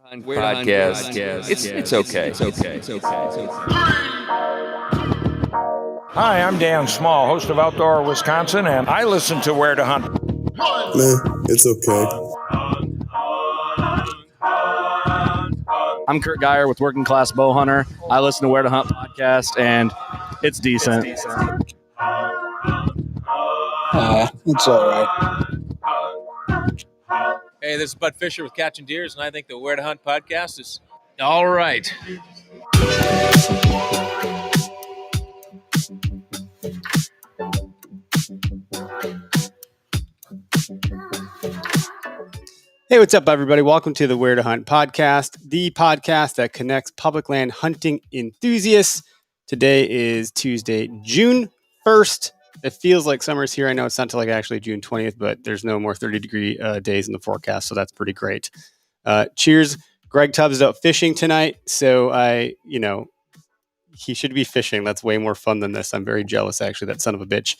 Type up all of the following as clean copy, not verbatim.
Podcast. It's okay. Hi, I'm Dan Small, host of Outdoor Wisconsin, and I listen to Where to Hunt. It's okay. I'm Kurt Geyer with Working Class Bow Hunter. I listen to Where to Hunt podcast, and it's decent. It's all right. Hey, this is Bud Fisher with Catching Deers, and I think the Where to Hunt podcast is all right. Hey, what's up, everybody? Welcome to the Where to Hunt podcast, the podcast that connects public land hunting enthusiasts. Today is Tuesday, June 1st. It feels like summer's here. I know it's not till like actually June 20th, but there's no more 30-degree days in the forecast, so that's pretty great. Cheers. Greg Tubbs is out fishing tonight, so he should be fishing. That's way more fun than this. I'm very jealous, actually, that son of a bitch.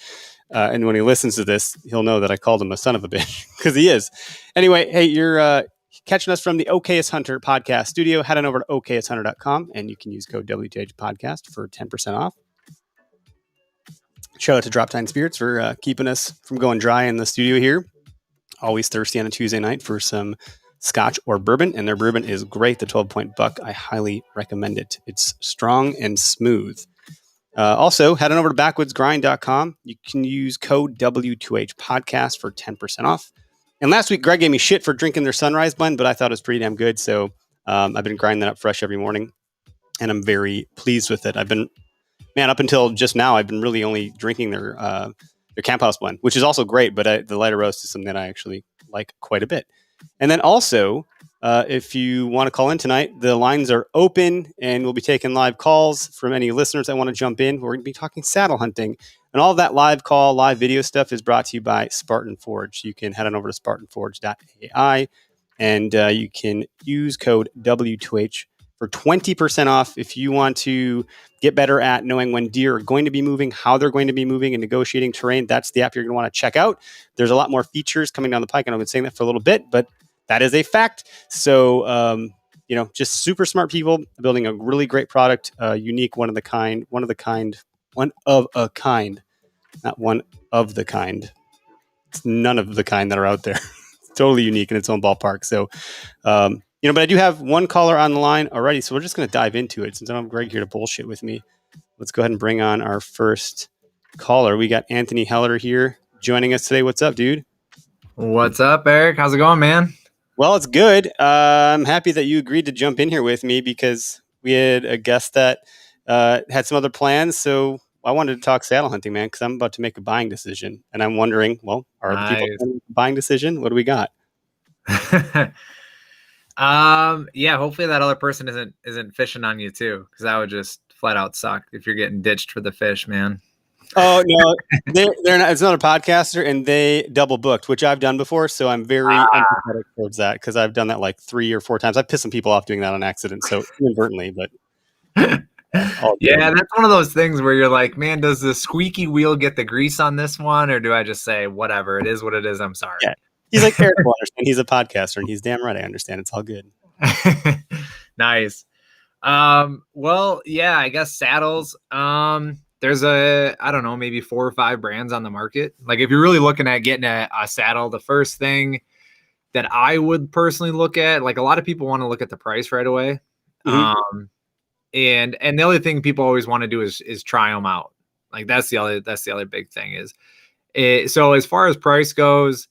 And when he listens to this, he'll know that I called him a son of a bitch, because he is. Anyway, hey, you're catching us from the Okayest Hunter podcast studio. Head on over to okayesthunter.com, and you can use code WTH podcast for 10% off. Shout out to Drop Time Spirits for keeping us from going dry in the studio here. Always thirsty on a Tuesday night for some scotch or bourbon, and their bourbon is great. The 12-Point Buck, I highly recommend it. It's strong and smooth. Also, head on over to backwoodsgrind.com. You can use code W2H podcast for 10% off. And last week, Greg gave me shit for drinking their Sunrise blend, but I thought it was pretty damn good. So I've been grinding that up fresh every morning, and I'm very pleased with it. Up until just now, I've been really only drinking their Camp House blend, which is also great, but the lighter roast is something that I actually like quite a bit. And then also, if you want to call in tonight, the lines are open, and we'll be taking live calls from any listeners that want to jump in. We're going to be talking saddle hunting, and all of that live call, live video stuff is brought to you by Spartan Forge. You can head on over to spartanforge.ai, and you can use code W2H for 20% off if you want to get better at knowing when deer are going to be moving, how they're going to be moving, and negotiating terrain. That's the app you're going to want to check out. There's a lot more features coming down the pike, and I've been saying that for a little bit, but that is a fact. So, just super smart people building a really great product, unique, one of a kind. It's none of the kind that are out there. It's totally unique in its own ballpark. So, but I do have one caller on the line already, so we're just going to dive into it. Since I don't have Greg here to bullshit with me, let's go ahead and bring on our first caller. We got Anthony Heller here joining us today. What's up, dude? What's up, Eric? How's it going, man? Well, it's good. I'm happy that you agreed to jump in here with me because we had a guest that had some other plans. So I wanted to talk saddle hunting, man, because I'm about to make a buying decision. And I'm wondering, well, are the people making a buying decision? What do we got? Hopefully that other person isn't fishing on you too, because that would just flat out suck if you're getting ditched for the fish, man. Oh no, they're not. It's not a podcaster, and they double booked, which I've done before. So I'm very empathetic towards that because I've done that like 3 or 4 times. I've pissed some people off doing that on accident, so inadvertently. But yeah, that's one of those things where you're like, man, does the squeaky wheel get the grease on this one, or do I just say whatever? It is what it is. I'm sorry. Yeah. He's like, Eric will understand. He's a podcaster, and he's damn right. I understand. It's all good. Nice. Well, yeah, I guess saddles. There's maybe 4 or 5 brands on the market. Like if you're really looking at getting a saddle, the first thing that I would personally look at, like a lot of people want to look at the price right away. Mm-hmm. And the other thing people always want to do is try them out. Like that's the other big thing is so as far as price goes,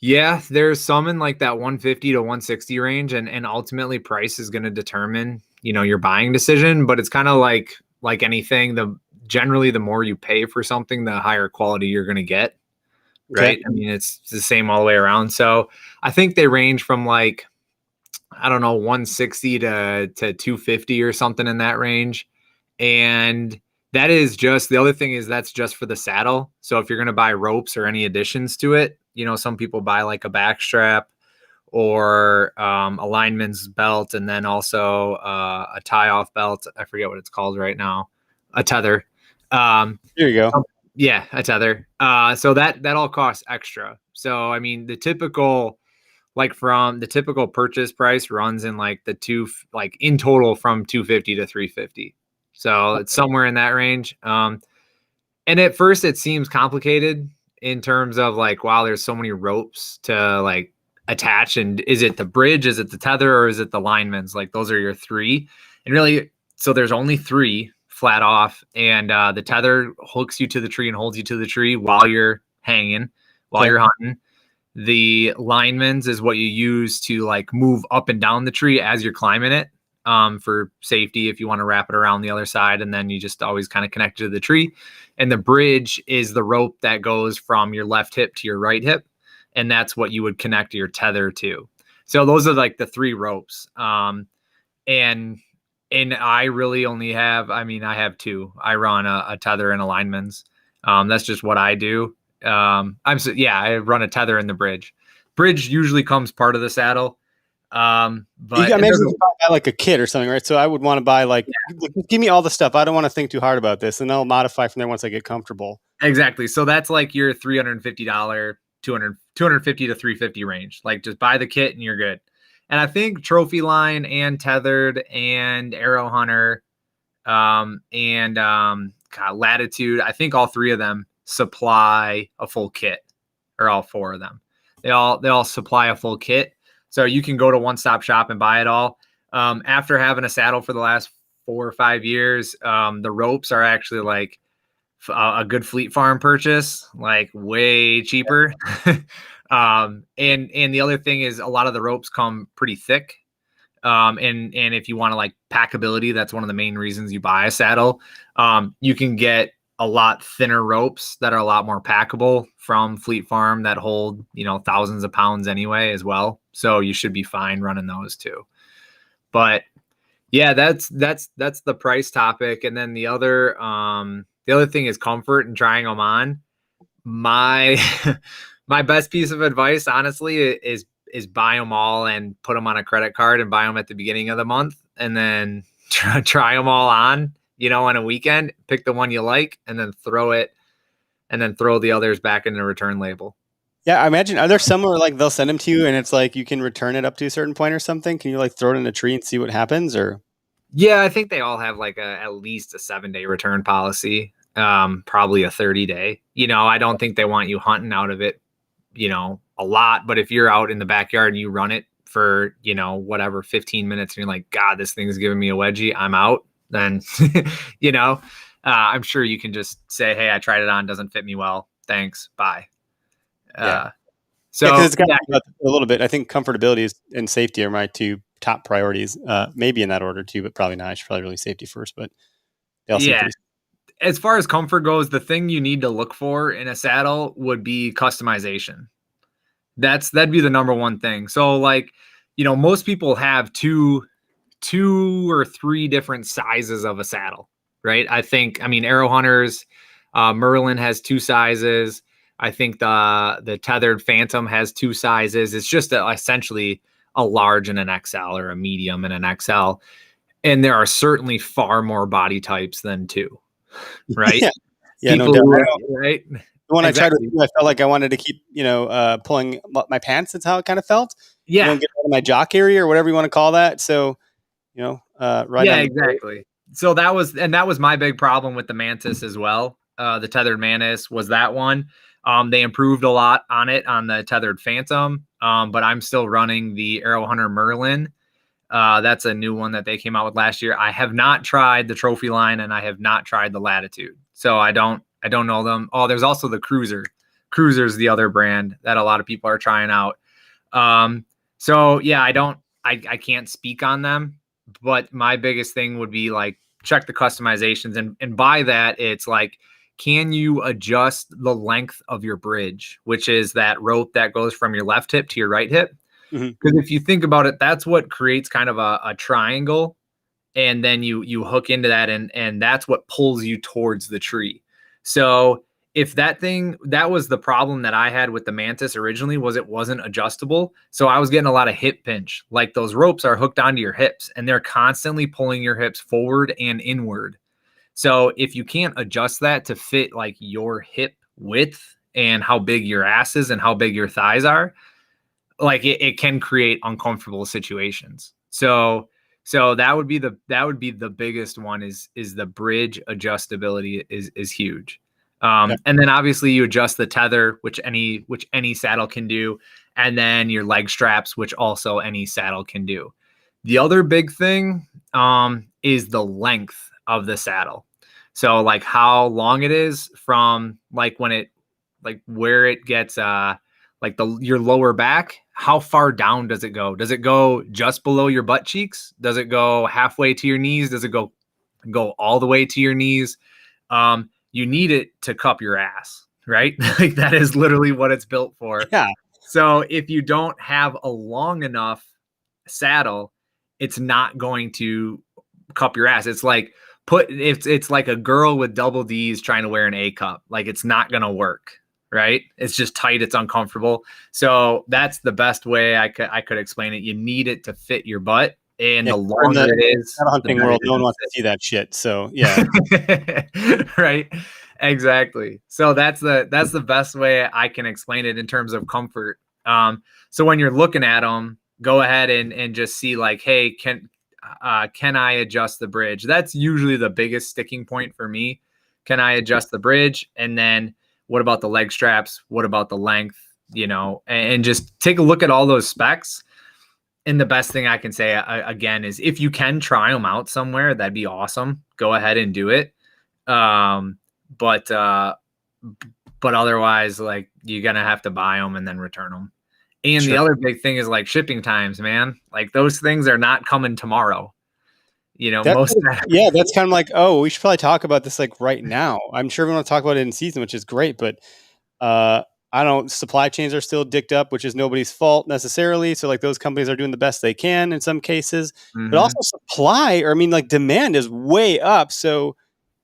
yeah, there's some in like that 150 to 160 range, and ultimately price is going to determine, your buying decision, but it's kind of like anything, generally the more you pay for something, the higher quality you're going to get. Right. Okay. I mean, it's the same all the way around. So I think they range from like, 160 to 250 or something in that range. And that is just, the other thing is that's just for the saddle. So if you're going to buy ropes or any additions to it, some people buy like a back strap or a lineman's belt, and then also a tie-off belt. I forget what it's called right now. A tether. Here you go. Yeah, a tether. So that all costs extra. So I mean, the typical like from the typical purchase price runs in like in total from 250 to 350. So it's somewhere in that range. And at first it seems complicated in terms of like, wow, there's so many ropes to like attach. And is it the bridge? Is it the tether? Or is it the lineman's? Like those are your three. And really, so there's only three flat off. And the tether hooks you to the tree and holds you to the tree while you're hanging, while you're hunting. The lineman's is what you use to like move up and down the tree as you're climbing it, for safety if you want to wrap it around the other side, and then you just always kind of connect it to the tree. And the bridge is the rope that goes from your left hip to your right hip, and that's what you would connect your tether to. So those are like the three ropes. And I really only have, I have two. I run a tether and a lineman's. That's just what I do. I run a tether in the bridge. Bridge usually comes part of the saddle. But you imagine you buy like a kit or something, right? So I would want to buy like, give me all the stuff. I don't want to think too hard about this, and I'll modify from there once I get comfortable. Exactly. So that's like your $350, 250 to 350 range. Like just buy the kit and you're good. And I think Trophy Line and Tethered and Arrow Hunter, Latitude, I think all three of them supply a full kit, or all four of them. They all supply a full kit. So you can go to one stop shop and buy it all. After having a saddle for the last 4 or 5 years, the ropes are actually like a good Fleet Farm purchase, like way cheaper. And the other thing is a lot of the ropes come pretty thick. And if you want to like packability, that's one of the main reasons you buy a saddle. You can get a lot thinner ropes that are a lot more packable from Fleet Farm that hold, thousands of pounds anyway as well. So you should be fine running those too. But yeah, that's the price topic. And then the other thing is comfort and trying them on. My best piece of advice, honestly, is buy them all and put them on a credit card and buy them at the beginning of the month, and then try them all on, on a weekend, pick the one you like, and then throw the others back in the return label. Yeah, I imagine, are there some where like they'll send them to you and it's like you can return it up to a certain point or something? Can you like throw it in a tree and see what happens? Or yeah, I think they all have like at least a 7-day return policy, probably a 30-day. I don't think they want you hunting out of it, a lot. But if you're out in the backyard and you run it for, 15 minutes and you're like, God, this thing's giving me a wedgie, I'm out, then, I'm sure you can just say, hey, I tried it on, doesn't fit me well. Thanks. Bye. Yeah. So it's got a little bit. I think comfortability and safety are my two top priorities. Maybe in that order too, but probably not. I should probably really safety first. But as far as comfort goes, the thing you need to look for in a saddle would be customization. That'd be the number one thing. So like, most people have two or three different sizes of a saddle, right? Arrow Hunters, Merlin has 2 sizes. I think the Tethered Phantom has 2 sizes. It's just essentially a large and an XL, or a medium and an XL. And there are certainly far more body types than 2, right? Yeah, no doubt. Right? When I tried to, I felt like I wanted to keep, pulling my pants. That's how it kind of felt. Yeah. Get out of my jock area or whatever you want to call that. So, right. Yeah, exactly. So that was my big problem with the Mantis as well. The Tethered Mantis was that one. They improved a lot on it on the Tethered Phantom. But I'm still running the Arrow Hunter Merlin. That's a new one that they came out with last year. I have not tried the Trophy Line, and I have not tried the Latitude. So I don't know them. Oh, there's also the Cruiser. Cruiser's the other brand that a lot of people are trying out. So yeah, I can't speak on them, but my biggest thing would be like, check the customizations. And by that, it's like, can you adjust the length of your bridge, which is that rope that goes from your left hip to your right hip? Because if you think about it, that's what creates kind of a triangle. And then you hook into that, and that's what pulls you towards the tree. So if that was the problem that I had with the Mantis originally, was it wasn't adjustable. So I was getting a lot of hip pinch. Like those ropes are hooked onto your hips, and they're constantly pulling your hips forward and inward. So if you can't adjust that to fit like your hip width and how big your ass is and how big your thighs are, like it can create uncomfortable situations. So that would be the biggest one is the bridge adjustability is huge. And then obviously you adjust the tether, which any saddle can do, and then your leg straps, which also any saddle can do. The other big thing is the length of the saddle. So like how long it is from like when it like where it gets like your lower back, how far down does it go? Does it go just below your butt cheeks? Does it go halfway to your knees? Does it go all the way to your knees? You need it to cup your ass, right? Like that is literally what it's built for. Yeah. So if you don't have a long enough saddle, it's not going to cup your ass. It's like it's like a girl with double D's trying to wear an A cup. Like it's not going to work, right? It's just tight. It's uncomfortable. So that's the best way I could explain it. You need it to fit your butt. And the longer it is, saddle hunting world, no one wants to see that shit. So yeah. Right. Exactly. So that's the best way I can explain it in terms of comfort. So when you're looking at them, go ahead and just see like, hey, can I adjust the bridge? That's usually the biggest sticking point for me. Can I adjust the bridge? And then what about the leg straps? What about the length? And just take a look at all those specs. And the best thing I can say again is if you can try them out somewhere, that'd be awesome. Go ahead and do it. But otherwise, like you're going to have to buy them and then return them. And the other big thing is like shipping times, man. Like those things are not coming tomorrow. That's kind of like, oh, we should probably talk about this like right now. I'm sure we want to talk about it in season, which is great, but I don't. Supply chains are still dicked up, which is nobody's fault necessarily. So like those companies are doing the best they can in some cases, but also supply, or I mean, like demand is way up. So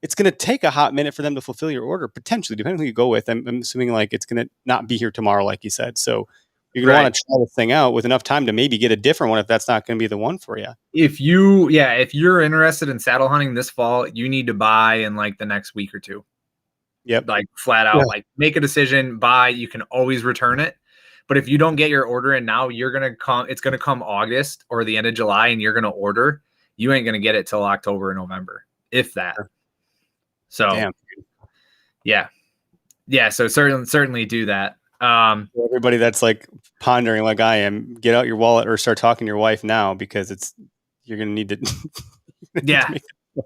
it's going to take a hot minute for them to fulfill your order, potentially, depending on who you go with. I'm assuming like it's going to not be here tomorrow, like you said. So you're going to want to try this thing out with enough time to maybe get a different one if that's not going to be the one for you. If you're interested in saddle hunting this fall, you need to buy in like the next week or two. Yep. Like flat out, like make a decision, buy, you can always return it. But if you don't get your order in now, it's going to come August or the end of July and you're going to order, you ain't going to get it till October or November, if that. So, yeah. So certainly do that. Everybody that's like pondering like I am, get out your wallet or start talking to your wife now because you're going to need to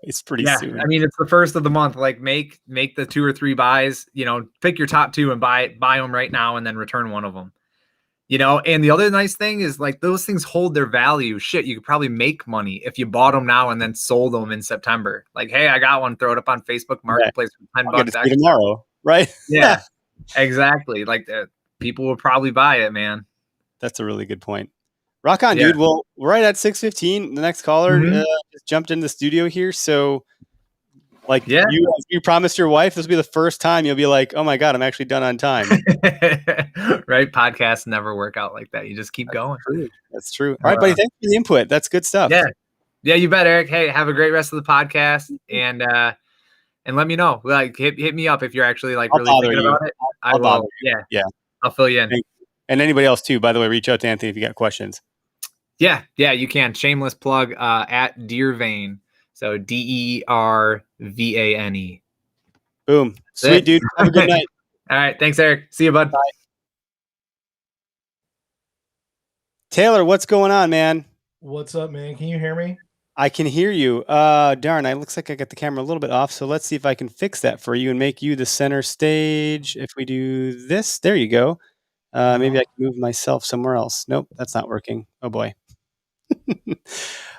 it's pretty soon. I mean, it's the first of the month. Like make the 2 or 3 buys, pick your top 2 and buy them right now and then return one of them. And the other nice thing is like those things hold their value. Shit, you could probably make money if you bought them now and then sold them in September. Like, hey, I got one, throw it up on Facebook Marketplace for $10 extra tomorrow, right? Yeah, exactly. Like people will probably buy it, man. That's a really good point. Rock on, dude. Well, we're right at 6:15. The next caller just jumped in the studio here. So like you promised your wife, this will be the first time you'll be like, oh my God, I'm actually done on time. Right. Podcasts never work out like that. You just keep going. That's true. All right, buddy. Thanks for the input. That's good stuff. Yeah. Yeah, you bet, Eric. Hey, have a great rest of the podcast. And let me know. Like hit me up if you're actually like really thinking about it. I'll bother you. Yeah. I'll fill you in. And anybody else too, by the way, reach out to Anthony if you got questions. Yeah, you can. Shameless plug at Deervane. So DERVANE. Boom. Sweet, dude. Have a good night. All right. Thanks, Eric. See you, bud. Bye. Taylor, what's going on, man? What's up, man? Can you hear me? I can hear you. Darn, it looks like I got the camera a little bit off. So let's see if I can fix that for you and make you the center stage. If we do this, there you go. Maybe I can move myself somewhere else. Nope, that's not working. Oh boy.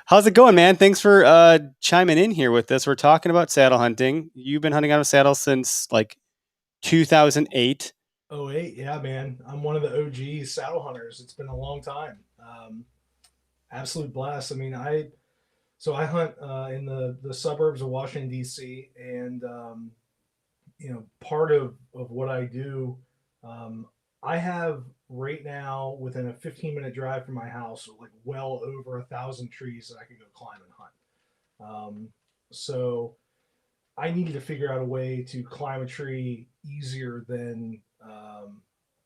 How's it going, man? Thanks for chiming in here with us. We're talking about saddle hunting. You've been hunting on a saddle since like 2008. 08, yeah, man. I'm one of the OG saddle hunters. It's been a long time. Absolute blast. I mean, I hunt in the suburbs of Washington, D.C., and part of what I do, I have right now within a 15-minute drive from my house, like well over 1,000 trees that I could go climb and hunt. So I needed to figure out a way to climb a tree easier than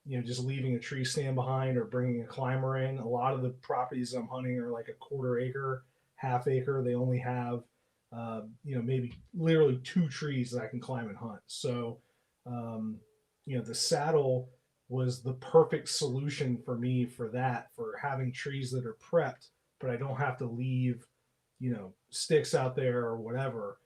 just leaving a tree stand behind or bringing a climber in. A lot of the properties I'm hunting are like a quarter acre, half acre. They only have, maybe literally 2 trees that I can climb and hunt. So, the saddle was the perfect solution for me for that, for having trees that are prepped, but I don't have to leave, sticks out there or whatever.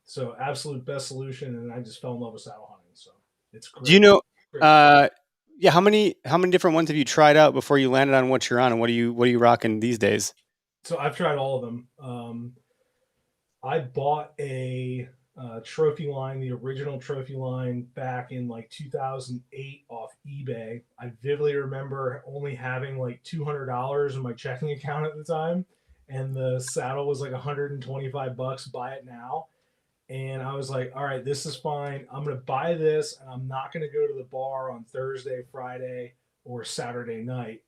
So absolute best solution. And I just fell in love with saddle hunting. So it's great. Do you know? Great. Yeah. How many different ones have you tried out before you landed on what you're on, and what are you rocking these days? So I've tried all of them. I bought a trophy line, the original trophy line, back in like 2008 off eBay. I vividly remember only having like $200 in my checking account at the time, and the saddle was like $125. Buy it now. And I was like, all right, this is fine. I'm going to buy this, and I'm not going to go to the bar on Thursday, Friday, or Saturday night.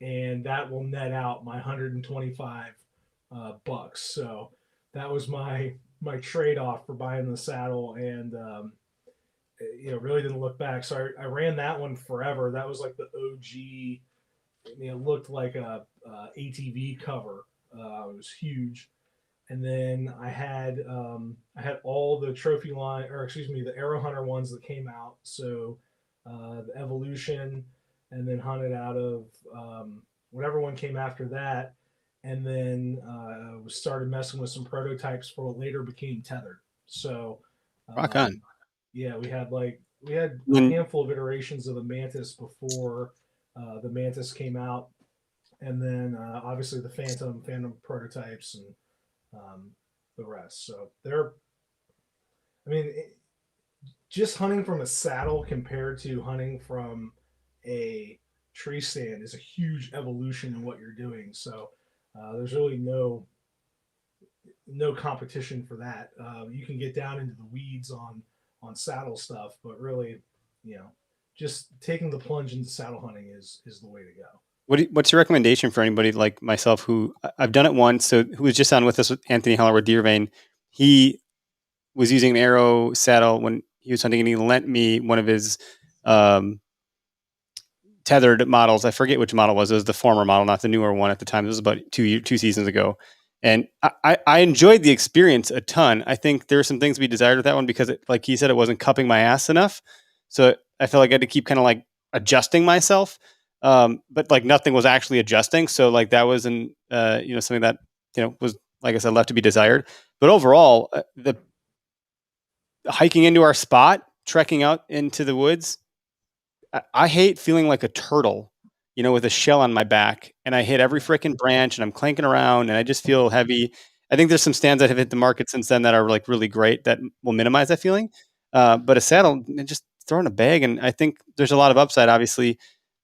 And that will net out my 125 bucks. So that was my trade off for buying the saddle, and really didn't look back. So I ran that one forever. That was like the OG. It looked like a ATV cover. It was huge. And then I had all the trophy line, or excuse me, the Arrow Hunter ones that came out. So the Evolution, and then hunted out of whatever one came after that, and then started messing with some prototypes for what later became Tethered. So Rock on. Yeah, we had a handful of iterations of the Mantis before the Mantis came out, and then obviously the Phantom prototypes, and the rest. So just hunting from a saddle compared to hunting from a tree stand is a huge evolution in what you're doing. So there's really no competition for that. You can get down into the weeds on saddle stuff, but really, just taking the plunge into saddle hunting is the way to go. What's your recommendation for anybody like myself who I've done it once? So who was just on with us with Anthony Heller with Deervein. He was using an Arrow saddle when he was hunting, and he lent me one of his tethered models. I forget which model it was. It was the former model, not the newer one at the time. It was about two seasons ago. And I enjoyed the experience a ton. I think there were some things we desired with that one because, like he said, it wasn't cupping my ass enough. So I felt like I had to keep kind of like adjusting myself. But like nothing was actually adjusting. So like that was something that, was, like I said, left to be desired. But overall, the hiking into our spot, trekking out into the woods, I hate feeling like a turtle, with a shell on my back, and I hit every freaking branch, and I'm clanking around, and I just feel heavy. I think there's some stands that have hit the market since then that are like really great that will minimize that feeling. But a saddle, just throw in a bag, and I think there's a lot of upside, obviously.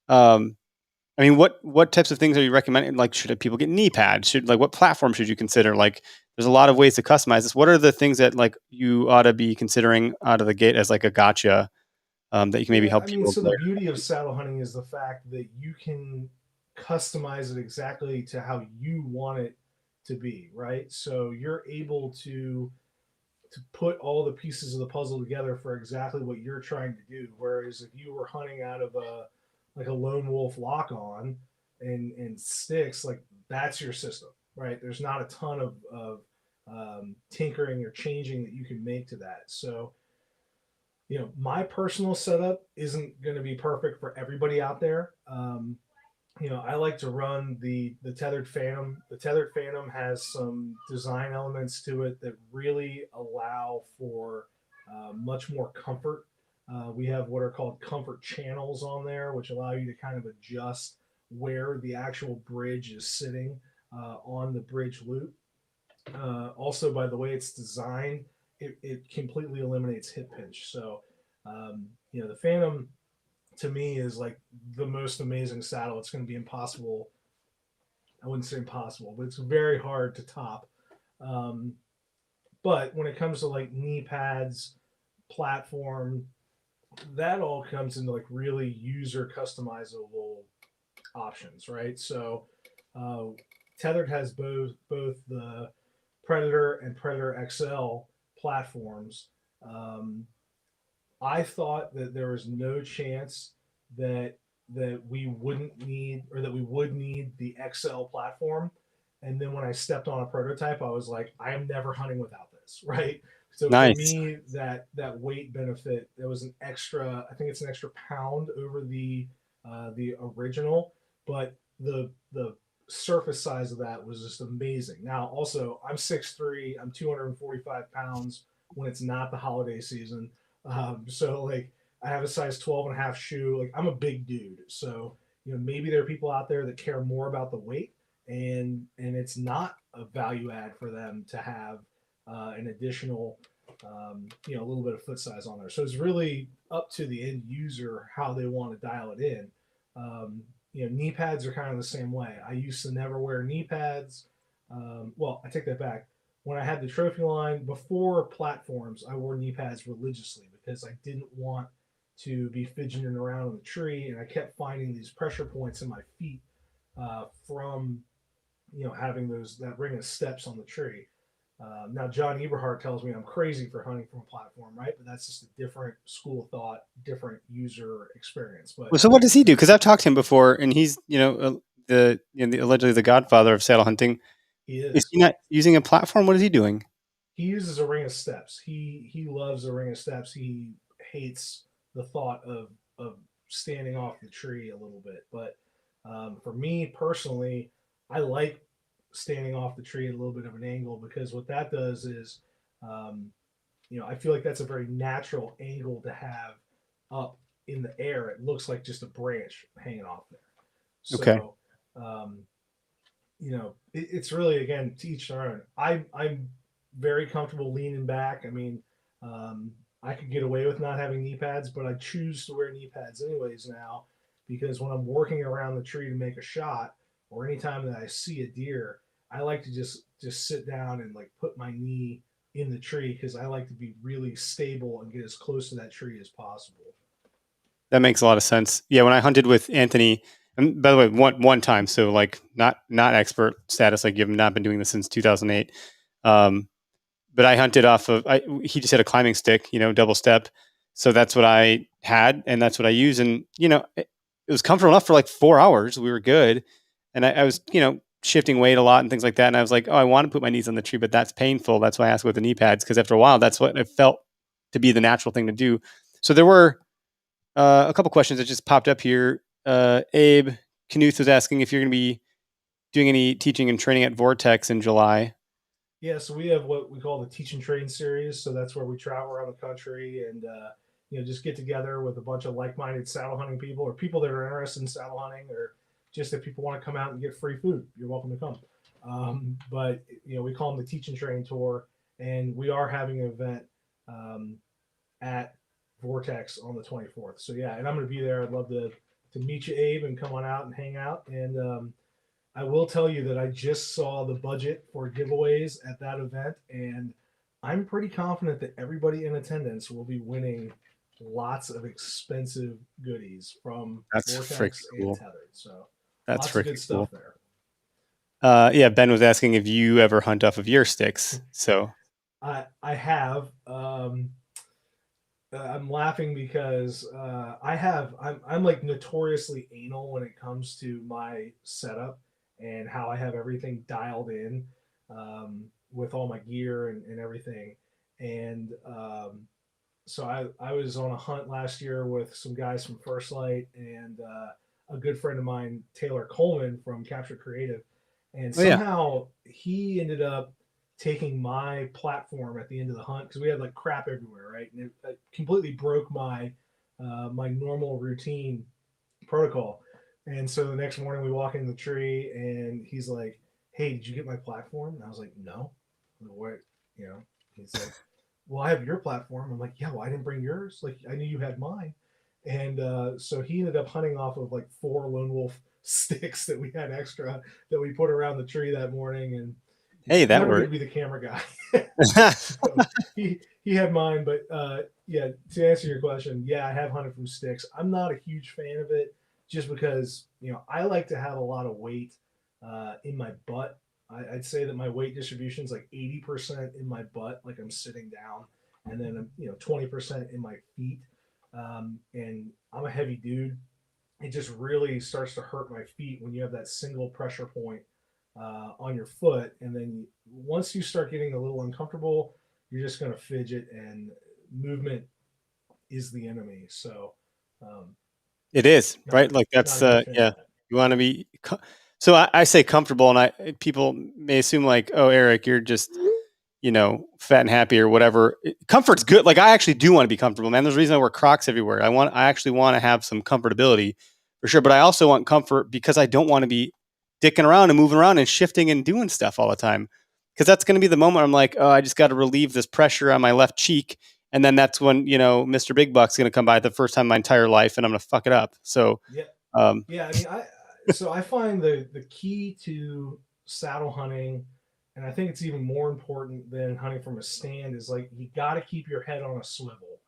What types of things are you recommending? Like, should people get knee pads? What platform should you consider? Like, there's a lot of ways to customize this. What are the things that like you ought to be considering out of the gate as like a gotcha that you can maybe help people? So the beauty of saddle hunting is the fact that you can customize it exactly to how you want it to be, right? So you're able to put all the pieces of the puzzle together for exactly what you're trying to do. Whereas if you were hunting out of a lone wolf lock on and sticks, like that's your system, right? There's not a ton of tinkering or changing that you can make to that. So, my personal setup isn't going to be perfect for everybody out there. I like to run the tethered Phantom. The tethered Phantom has some design elements to it that really allow for much more comfort. We have what are called comfort channels on there, which allow you to kind of adjust where the actual bridge is sitting on the bridge loop. Also, by the way it's designed, it completely eliminates hip pinch. So, the Phantom to me is like the most amazing saddle. It's going to be impossible. I wouldn't say impossible, but it's very hard to top. But when it comes to like knee pads, platform, that all comes into like really user customizable options, right? So, Tethered has both the Predator and Predator XL platforms. I thought that there was no chance that we wouldn't need, or that we would need, the XL platform. And then when I stepped on a prototype, I was like, I am never hunting without this, right? So for Nice. me, that weight benefit, there was an extra. I think it's an extra pound over the original, but the surface size of that was just amazing. Now, also, I'm 6'3", I'm 245 pounds when it's not the holiday season. So like I have a size 12 and a half shoe. Like I'm a big dude. So, maybe there are people out there that care more about the weight, and it's not a value add for them to have an additional, a little bit of foot size on there. So it's really up to the end user how they want to dial it in. Knee pads are kind of the same way. I used to never wear knee pads. Well, I take that back. When I had the trophy line before platforms, I wore knee pads religiously because I didn't want to be fidgeting around in the tree, and I kept finding these pressure points in my feet from having that ring of steps on the tree. Now, John Eberhard tells me I'm crazy for hunting from a platform, right? But that's just a different school of thought, different user experience. But Well, so what does he do? Because I've talked to him before, and he's allegedly the godfather of saddle hunting. he Is is. he not using a platform? What is he doing? He uses a ring of steps. He loves a ring of steps. He hates the thought of standing off the tree a little bit. But for me personally, I like standing off the tree at a little bit of an angle, because what that does is, I feel like that's a very natural angle to have up in the air. It looks like just a branch hanging off there. Okay. So, it's really, again, to each their own. I'm very comfortable leaning back. I mean, I could get away with not having knee pads, but I choose to wear knee pads anyways now, because when I'm working around the tree to make a shot, or anytime that I see a deer, I like to just sit down and like put my knee in the tree, because I like to be really stable and get as close to that tree as possible. That makes a lot of sense. Yeah, when I hunted with Anthony, and by the way, one time, so like not expert status, like you've not been doing this since 2008. But I hunted off of he just had a climbing stick, double step. So that's what I had, and that's what I use. And it was comfortable enough for like 4 hours. We were good, and I was shifting weight a lot and things like that. And I was like, oh, I want to put my knees on the tree, but that's painful. That's why I asked about the knee pads, because after a while, that's what it felt to be the natural thing to do. So there were a couple questions that just popped up here. Abe Knuth was asking if you're going to be doing any teaching and training at Vortex in July. Yeah, so we have what we call the Teach and Train series. So that's where we travel around the country and just get together with a bunch of like-minded saddle hunting people, or people that are interested in saddle hunting, or just if people want to come out and get free food, you're welcome to come. But we call them the Teach and Train tour, and we are having an event at Vortex on the 24th. So yeah, and I'm going to be there. I'd love to meet you, Abe, and come on out and hang out. And I will tell you that I just saw the budget for giveaways at that event, and I'm pretty confident that everybody in attendance will be winning lots of expensive goodies from Vortex cool. and Tethered. So that's lots of good stuff cool. there. Yeah, Ben was asking if you ever hunt off of your sticks. So I have. I'm laughing because I'm like notoriously anal when it comes to my setup and how I have everything dialed in, with all my gear and everything. And so I was on a hunt last year with some guys from First Light and a good friend of mine, Taylor Coleman from Capture Creative. And somehow he ended up taking my platform at the end of the hunt, because we had like crap everywhere, right? And it completely broke my my normal routine protocol. And so the next morning we walk in the tree and he's like, "Hey, did you get my platform?" And I was like, "No." What? He's like, "Well, I have your platform." I'm like, "Yeah, well, I didn't bring yours. Like, I knew you had mine." And so he ended up hunting off of like 4 lone wolf sticks that we had extra that we put around the tree that morning. And hey, that never worked. to be the camera guy. So he had mine, but yeah. To answer your question, yeah, I have hunted from sticks. I'm not a huge fan of it, just because I like to have a lot of weight in my butt. I'd say that my weight distribution is like 80% in my butt, like I'm sitting down, and then 20% in my feet. and I'm a heavy dude. It just really starts to hurt my feet when you have that single pressure point on your foot, and then once you start getting a little uncomfortable, you're just going to fidget, and movement is the enemy. So It is, not, right? Like not that's a big fan yeah. of that. You want to be so I say comfortable, and people may assume like, oh, Eric, you're just fat and happy or whatever. Comfort's good. Like I actually do want to be comfortable, man. There's a reason I wear Crocs everywhere. I actually want to have some comfortability for sure, but I also want comfort because I don't want to be dicking around and moving around and shifting and doing stuff all the time. Because that's going to be the moment I'm like, oh, I just got to relieve this pressure on my left cheek. And then that's when, Mr. Big Buck's going to come by the first time in my entire life and I'm going to fuck it up. So, Yeah, um, yeah. I mean, I find the key to saddle hunting, and I think it's even more important than hunting from a stand, is like you got to keep your head on a swivel.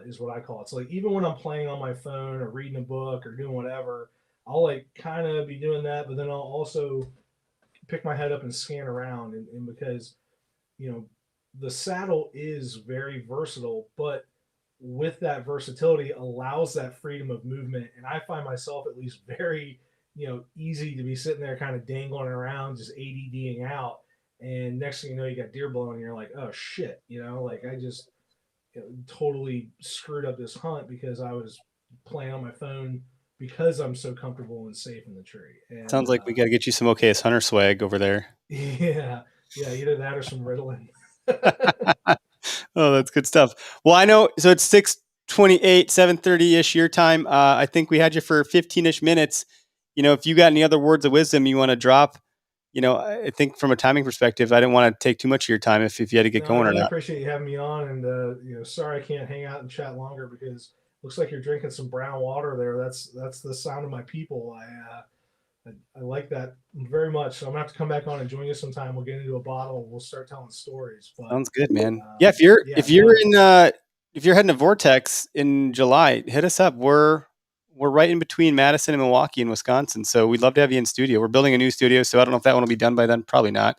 Is what I call it. So like even when I'm playing on my phone or reading a book or doing whatever, I'll like kind of be doing that, but then I'll also pick my head up and scan around, and because you know the saddle is very versatile, but with that versatility allows that freedom of movement, and I find myself at least very easy to be sitting there kind of dangling around, just ADDing out, and next thing you know you got deer blowing and you're like, oh shit, like I just totally screwed up this hunt because I was playing on my phone because I'm so comfortable and safe in the tree. And sounds like we got to get you some OKS Hunter swag over there. yeah, either that or some Ritalin. Oh, that's good stuff. Well, I know. So it's 6:28, 7:30 ish your time. I think we had you for 15ish minutes. If you got any other words of wisdom you want to drop, I think from a timing perspective, I didn't want to take too much of your time if you had to get No, going I or really not. appreciate you having me on, and sorry I can't hang out and chat longer because looks like you're drinking some brown water there. That's the sound of my people. I like that very much. So I'm gonna have to come back on and join you sometime. We'll get into a bottle and we'll start telling stories. But Sounds good, man. Yeah, yeah, if you're no, in if you're heading to Vortex in July, hit us up. We're right in between Madison and Milwaukee in Wisconsin, so we'd love to have you in studio. We're building a new studio, so I don't know if that one will be done by then. Probably not.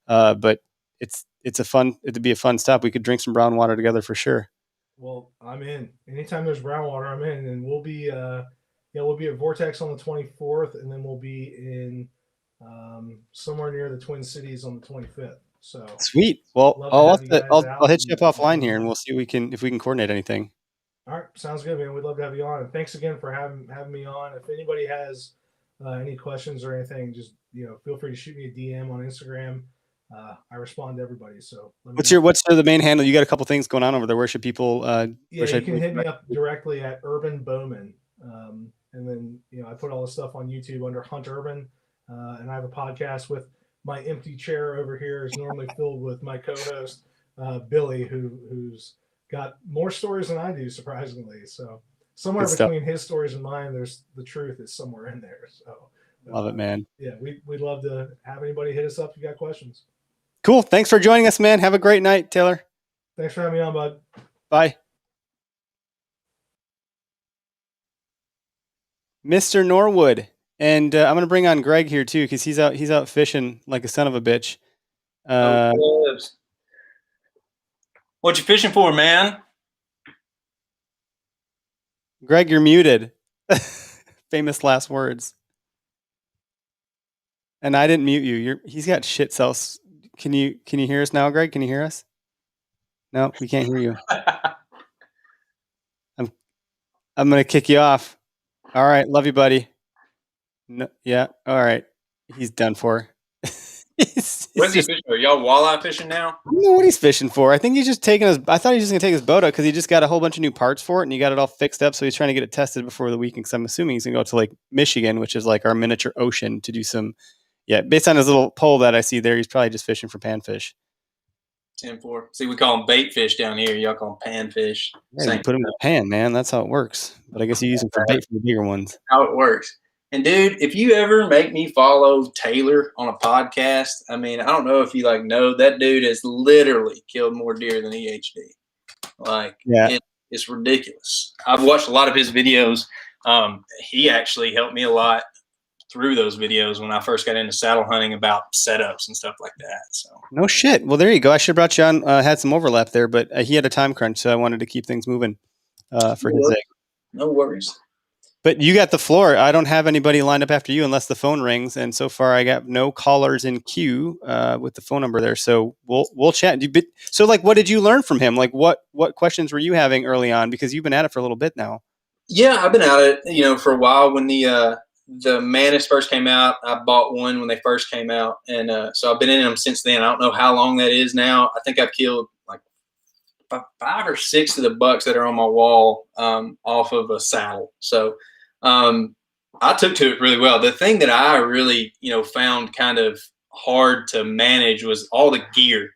But it'd be a fun stop. We could drink some brown water together for sure. well, I'm in. Anytime there's brown water, I'm in, and we'll be at Vortex on the 24th, and then we'll be in somewhere near the Twin Cities on the 25th. So Sweet. Well, love to have you guys I'll out hit you and up get offline going here, and on. we'll see if we can coordinate anything. All right, sounds good, man. We'd love to have you on, and thanks again for having me on. If anybody has any questions or anything, just feel free to shoot me a DM on Instagram. I respond to everybody, so let me know. What's the main handle? You got a couple things going on over there. Where should people? Yeah, Where you should can hit me up directly at Urban Bowman, and then I put all the stuff on YouTube under Hunt Urban, and I have a podcast with my empty chair over here is normally filled with my co-host Billy, who's got more stories than I do, surprisingly. So somewhere Good stuff. between his stories and mine, there's the truth is somewhere in there. So Love it, man. yeah, we'd love to have anybody hit us up if you got questions. Cool. Thanks for joining us, man. Have a great night, Taylor. Thanks for having me on, bud. Bye. Mr. Norwood. And I'm going to bring on Greg here too, because he's out fishing like a son of a bitch. What you fishing for, man? Greg, you're muted. Famous last words. And I didn't mute you. He's got shit cells. Can you hear us now, Greg? Can you hear us? No, we can't hear you. I'm going to kick you off. All right, love you, buddy. No, yeah, all right. He's done for. What's he fishing for? Y'all walleye fishing now? I don't know what he's fishing for. I think he's just taking his. I thought he was just gonna take his boat out because he just got a whole bunch of new parts for it and he got it all fixed up. So he's trying to get it tested before the weekend. Because I'm assuming he's gonna go to like Michigan, which is like our miniature ocean, to do some. Yeah, based on his little pole that I see there, he's probably just fishing for panfish. 10-4. See, we call them bait fish down here. Y'all call them panfish. Yeah, you put him in a pan, man. That's how it works. But I guess you use them for bait for the bigger ones. How it works. And dude, if you ever make me follow Taylor on a podcast, I mean, I don't know if you know that dude has literally killed more deer than EHD. Yeah. It's ridiculous. I've watched a lot of his videos. He actually helped me a lot through those videos when I first got into saddle hunting about setups and stuff like that. So No shit. Well, there you go. I should have brought you on. Had some overlap there, but he had a time crunch, so I wanted to keep things moving. for his sake. No worries. But you got the floor. I don't have anybody lined up after you unless the phone rings. And so far, I got no callers in queue with the phone number there. So we'll chat. So, like, what did you learn from him? Like, what questions were you having early on? Because you've been at it for a little bit now. Yeah, I've been at it, for a while. When the Manus first came out, I bought one when they first came out, and so I've been in them since then. I don't know how long that is now. I think I've killed like 5 or 6 of the bucks that are on my wall off of a saddle. So I took to it really well. The thing that I really, found kind of hard to manage was all the gear.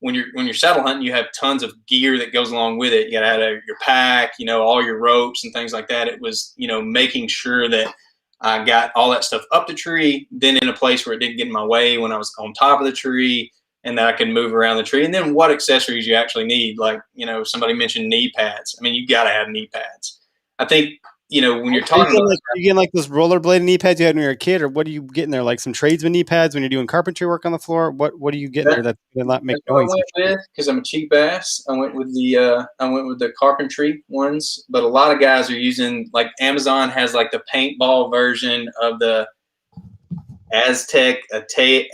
When you're saddle hunting, you have tons of gear that goes along with it. You got to have your pack, all your ropes and things like that. It was, making sure that I got all that stuff up the tree, then in a place where it didn't get in my way when I was on top of the tree, and that I could move around the tree. And then what accessories you actually need. Like, somebody mentioned knee pads. I mean, you got to have knee pads. I think, when you're talking about, you getting like those rollerblade knee pads you had when you were a kid, or what are you getting there? Like some tradesman knee pads when you're doing carpentry work on the floor? What are you getting there that's going to not make noise? I went with, because I'm a cheap ass, I went with the carpentry ones. But a lot of guys are using, like, Amazon has like the paintball version of the Aztec ATYEX.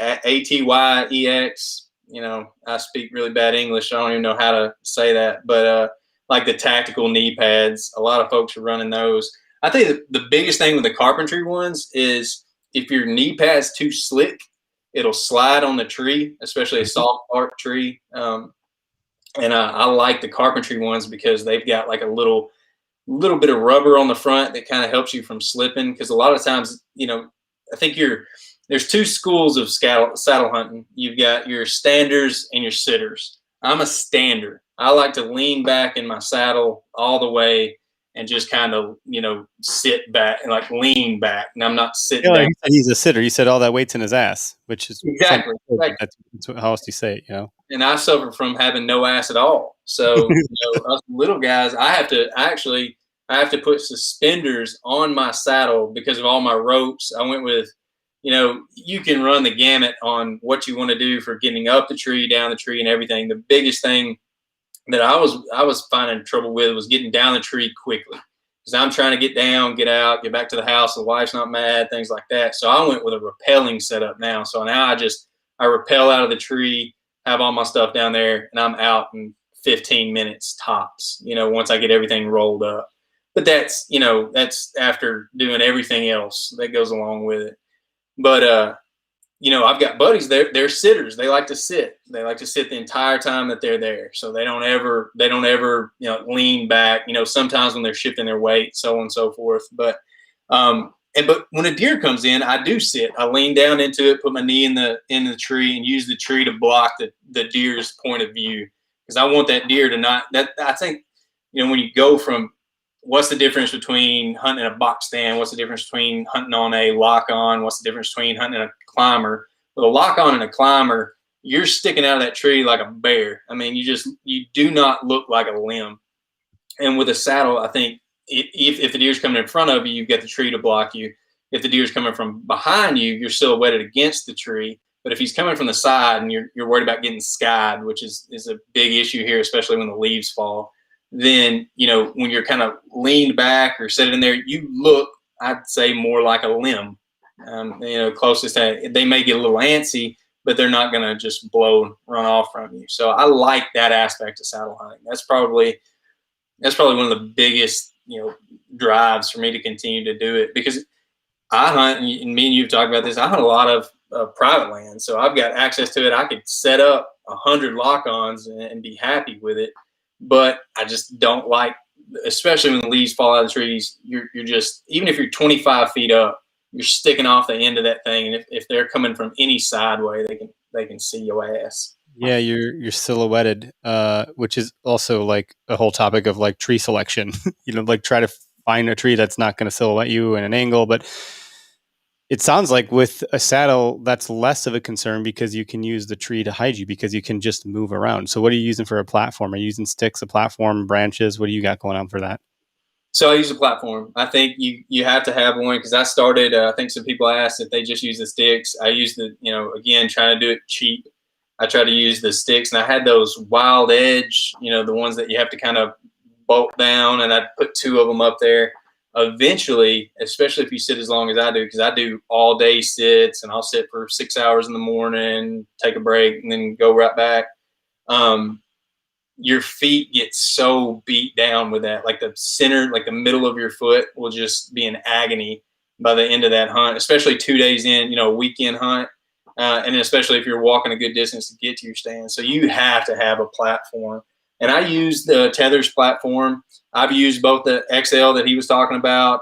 I speak really bad English. I don't even know how to say that, but like the tactical knee pads, a lot of folks are running those. I think the biggest thing with the carpentry ones is if your knee pad's too slick, it'll slide on the tree, especially a soft bark tree. And I like the carpentry ones because they've got like a little bit of rubber on the front that kind of helps you from slipping. Because a lot of times, I think there's 2 schools of saddle hunting. You've got your standers and your sitters. I'm a stander. I like to lean back in my saddle all the way and just kind of, sit back and like lean back. And I'm not sitting down. You said he's a sitter. You said all that weight's in his ass, which is exactly. That's how else do you say it, And I suffer from having no ass at all. So, us little guys, I have to put suspenders on my saddle because of all my ropes. I went with, you can run the gamut on what you want to do for getting up the tree, down the tree, and everything. The biggest thing that I was finding trouble with was getting down the tree quickly, because I'm trying to get down, get out, get back to the house. The wife's not mad, things like that. So I went with a rappelling setup now. So now I rappel out of the tree, have all my stuff down there, and I'm out in 15 minutes tops, once I get everything rolled up. But that's after doing everything else that goes along with it. But I've got buddies, they're sitters. They like to sit. They like to sit the entire time that they're there. So they don't ever, lean back, sometimes when they're shifting their weight, so on and so forth. But but when a deer comes in, I do sit. I lean down into it, put my knee in the tree, and use the tree to block the deer's point of view. Because I want that deer to not, I think, when you go from, what's the difference between hunting a box stand? What's the difference between hunting on a lock-on? What's the difference between hunting a climber? With a lock-on and a climber, you're sticking out of that tree like a bear. I mean, you do not look like a limb. And with a saddle, I think if the deer's coming in front of you, you've got the tree to block you. If the deer's coming from behind you, you're silhouetted against the tree. But if he's coming from the side and you're worried about getting skied, which is a big issue here, especially when the leaves fall, then, when you're kind of leaned back or sitting there, you look, I'd say, more like a limb. Closest to, they may get a little antsy, but they're not going to just run off from you. So I like that aspect of saddle hunting. That's probably one of the biggest, drives for me to continue to do it, because I hunt, and me and you've talked about this, I hunt a lot of private land. So I've got access to it. I could set up 100 lock-ons and be happy with it. But I just don't like, especially when the leaves fall out of the trees, you're just, even if you're 25 feet up, you're sticking off the end of that thing. And if they're coming from any side way, they can see your ass. Yeah, you're silhouetted, which is also like a whole topic of like tree selection. Like try to find a tree that's not going to silhouette you in an angle. But it sounds like with a saddle, that's less of a concern because you can use the tree to hide you, because you can just move around. So what are you using for a platform? Are you using sticks, a platform, branches? What do you got going on for that? So I use a platform. I think you have to have one, because I started, I think some people asked if they just use the sticks. I use again, trying to do it cheap. I try to use the sticks, and I had those Wild Edge, the ones that you have to kind of bolt down, and I'd put 2 of them up there. Eventually, especially if you sit as long as I do, because I do all day sits, and I'll sit for 6 hours in the morning, take a break, and then go right back. Your feet get so beat down with that, like the center, like the middle of your foot will just be in agony by the end of that hunt, especially 2 days in, a weekend hunt. And especially if you're walking a good distance to get to your stand. So you have to have a platform. And I use the Tethers platform. I've used both the XL that he was talking about,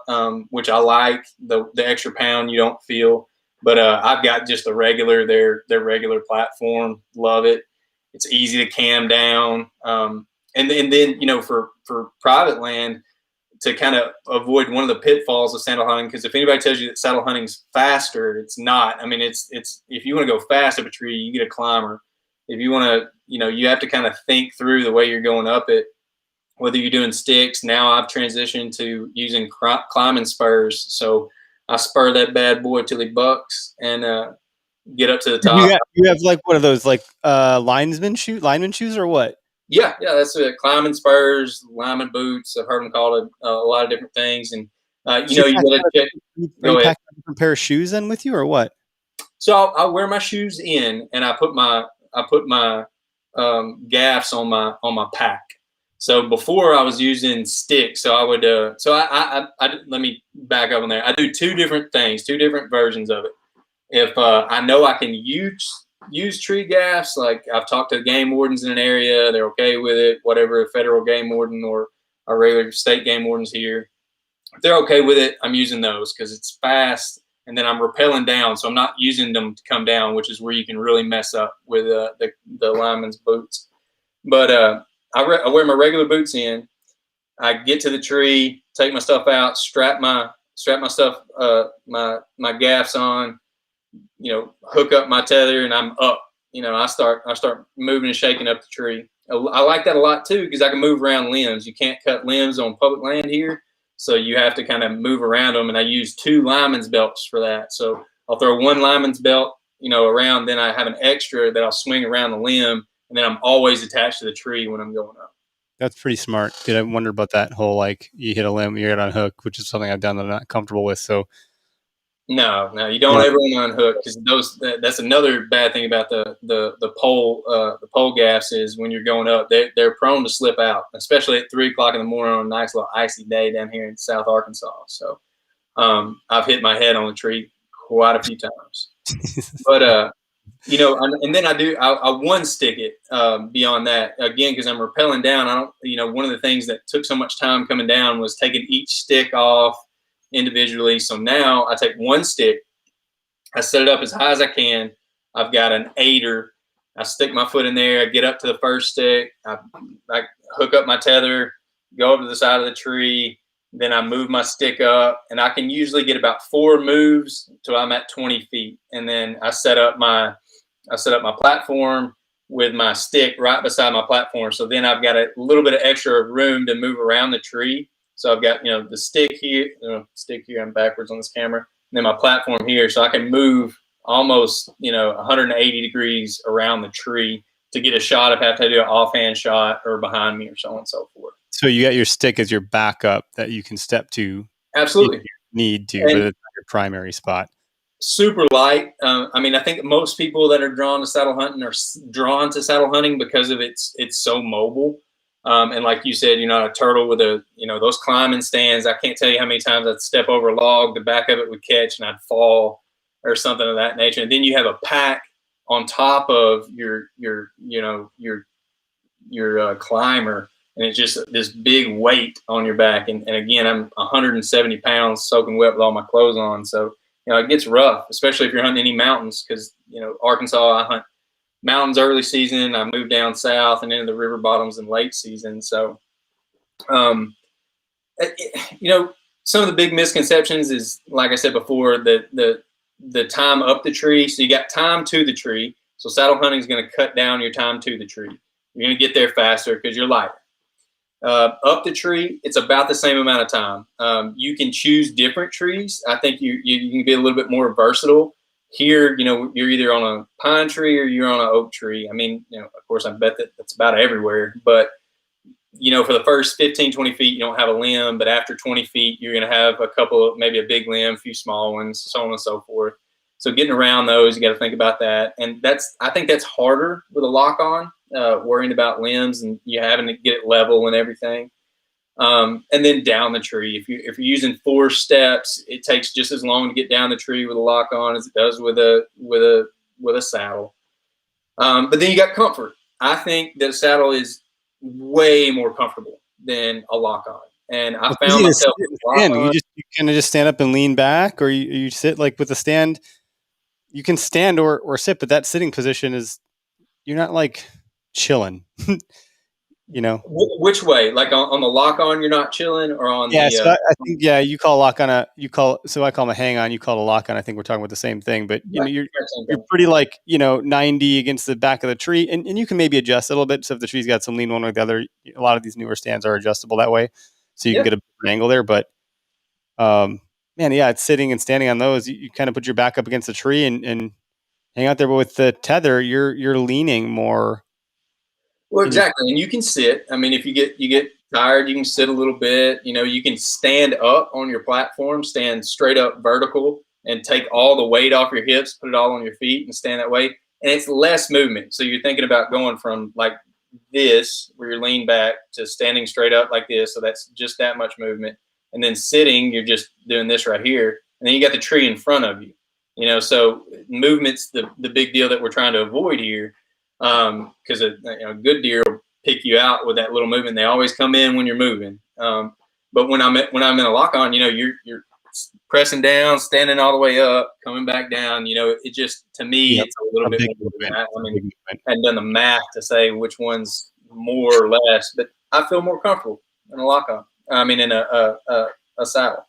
which I like, the extra pound you don't feel. But I've got just the regular, their regular platform. Love it. It's easy to cam down. And then, for private land, to kind of avoid one of the pitfalls of saddle hunting, because if anybody tells you that saddle hunting's faster, it's not. I mean, it's if you want to go fast up a tree, you get a climber. If you want to, you have to kind of think through the way you're going up it. Whether you're doing sticks, now I've transitioned to using climbing spurs. So I spur that bad boy till he bucks and get up to the top. You have like one of those like lineman shoes or what? Yeah, that's it. Climbing spurs, lineman boots. I've heard them called a lot of different things. And, you got to check. Go ahead. A different pair of shoes in with you or what? So I'll wear my shoes in, and I put my gaffs on my pack. So before I was using sticks. So I would, I let me back up on there. I do 2 different things, 2 different versions of it. If I know I can use tree gaffs, like I've talked to the game wardens in an area, they're okay with it, whatever, a federal game warden or our regular state game wardens here, if they're okay with it, I'm using those because it's fast, and then I'm rappelling down, so I'm not using them to come down, which is where you can really mess up with the lineman's boots. But I wear my regular boots in, I get to the tree, take my stuff out, strap my stuff, my gaffs on, hook up my tether, and I'm up. I start moving and shaking up the tree. I like that a lot too, because I can move around limbs. You can't cut limbs on public land here, so you have to kind of move around them. And I use 2 lineman's belts for that. So I'll throw 1 lineman's belt, around. Then I have an extra that I'll swing around the limb, and then I'm always attached to the tree when I'm going up. That's pretty smart. Did I wonder about that whole like you hit a limb, you get on hook, which is something I've done that I'm not comfortable with. So. No, you don't ever want to unhook, because that's another bad thing about the pole gaffs is when you're going up, they're prone to slip out, especially at 3 o'clock in the morning on a nice little icy day down here in South Arkansas. So I've hit my head on the tree quite a few times. But and then I one stick it beyond that, again, because I'm rappelling down. I don't, one of the things that took so much time coming down was taking each stick off individually. So now I take 1 stick, I set it up as high as I can. I've got an 8er. I stick my foot in there. I get up to the first stick. I hook up my tether, go up to the side of the tree. Then I move my stick up, and I can usually get about 4 moves till I'm at 20 feet. And then I set up my platform with my stick right beside my platform. So then I've got a little bit of extra room to move around the tree. So I've got, the stick here, I'm backwards on this camera, and then my platform here. So I can move almost, 180 degrees around the tree to get a shot if I have to do an offhand shot or behind me or so on and so forth. So you got your stick as your backup that you can step to. Absolutely. If you need to, but it's not your primary spot. Super light. I think most people that are drawn to saddle hunting are drawn to saddle hunting because of it's so mobile. And like you said, you're not a turtle with those climbing stands. I can't tell you how many times I'd step over a log, the back of it would catch, and I'd fall or something of that nature. And then you have a pack on top of your climber, and it's just this big weight on your back. And again, I'm 170 pounds soaking wet with all my clothes on. So, it gets rough, especially if you're hunting any mountains, because, Arkansas, I hunt mountains early season. I moved down south and into the river bottoms in late season. So, some of the big misconceptions is, like I said before, the time up the tree. So you got time to the tree. So saddle hunting is going to cut down your time to the tree. You're going to get there faster because you're lighter. Up the tree, it's about the same amount of time. You can choose different trees. I think you can be a little bit more versatile. Here, you're either on a pine tree or you're on an oak tree. Of course, I bet that's about everywhere. But, for the first 15, 20 feet, you don't have a limb, but after 20 feet, you're going to have a couple, maybe a big limb, a few small ones, so on and so forth. So getting around those, you got to think about that. And I think that's harder with a lock on, worrying about limbs and you having to get it level and everything. And then down the tree, if you're using 4 steps, it takes just as long to get down the tree with a lock on as it does with a saddle. But then you got comfort. I think that a saddle is way more comfortable than a lock on. And I found myself you kind of just stand up and lean back, or you sit like with a stand. You can stand or sit, but that sitting position is, you're not like chilling. Which way? Like on the lock on, you're not chilling, or on the so I think you call lock on so I call them a hang on, you call it a lock on. I think we're talking about the same thing, but you're pretty like 90 against the back of the tree, and you can maybe adjust a little bit. So if the tree's got some lean one or the other, a lot of these newer stands are adjustable that way, so you can get a better angle there. But it's sitting and standing on those. You kind of put your back up against the tree and hang out there. But with the tether, you're leaning more. Well, exactly, and you can sit. I mean, if you get tired, you can sit a little bit. You can stand up on your platform, stand straight up vertical, and take all the weight off your hips, put it all on your feet, and stand that way. And it's less movement. So you're thinking about going from like this, where you're leaned back, to standing straight up like this. So that's just that much movement. And then sitting, you're just doing this right here, and then you got the tree in front of you. So movement's the big deal that we're trying to avoid here. Because a good deer will pick you out with that little movement. They always come in when you're moving. But when I'm in a lock on, you're pressing down, standing all the way up, coming back down. It just, to me, it's a little bit movement. I hadn't done the math to say which one's more or less, but I feel more comfortable in a lock on. I mean, in a saddle.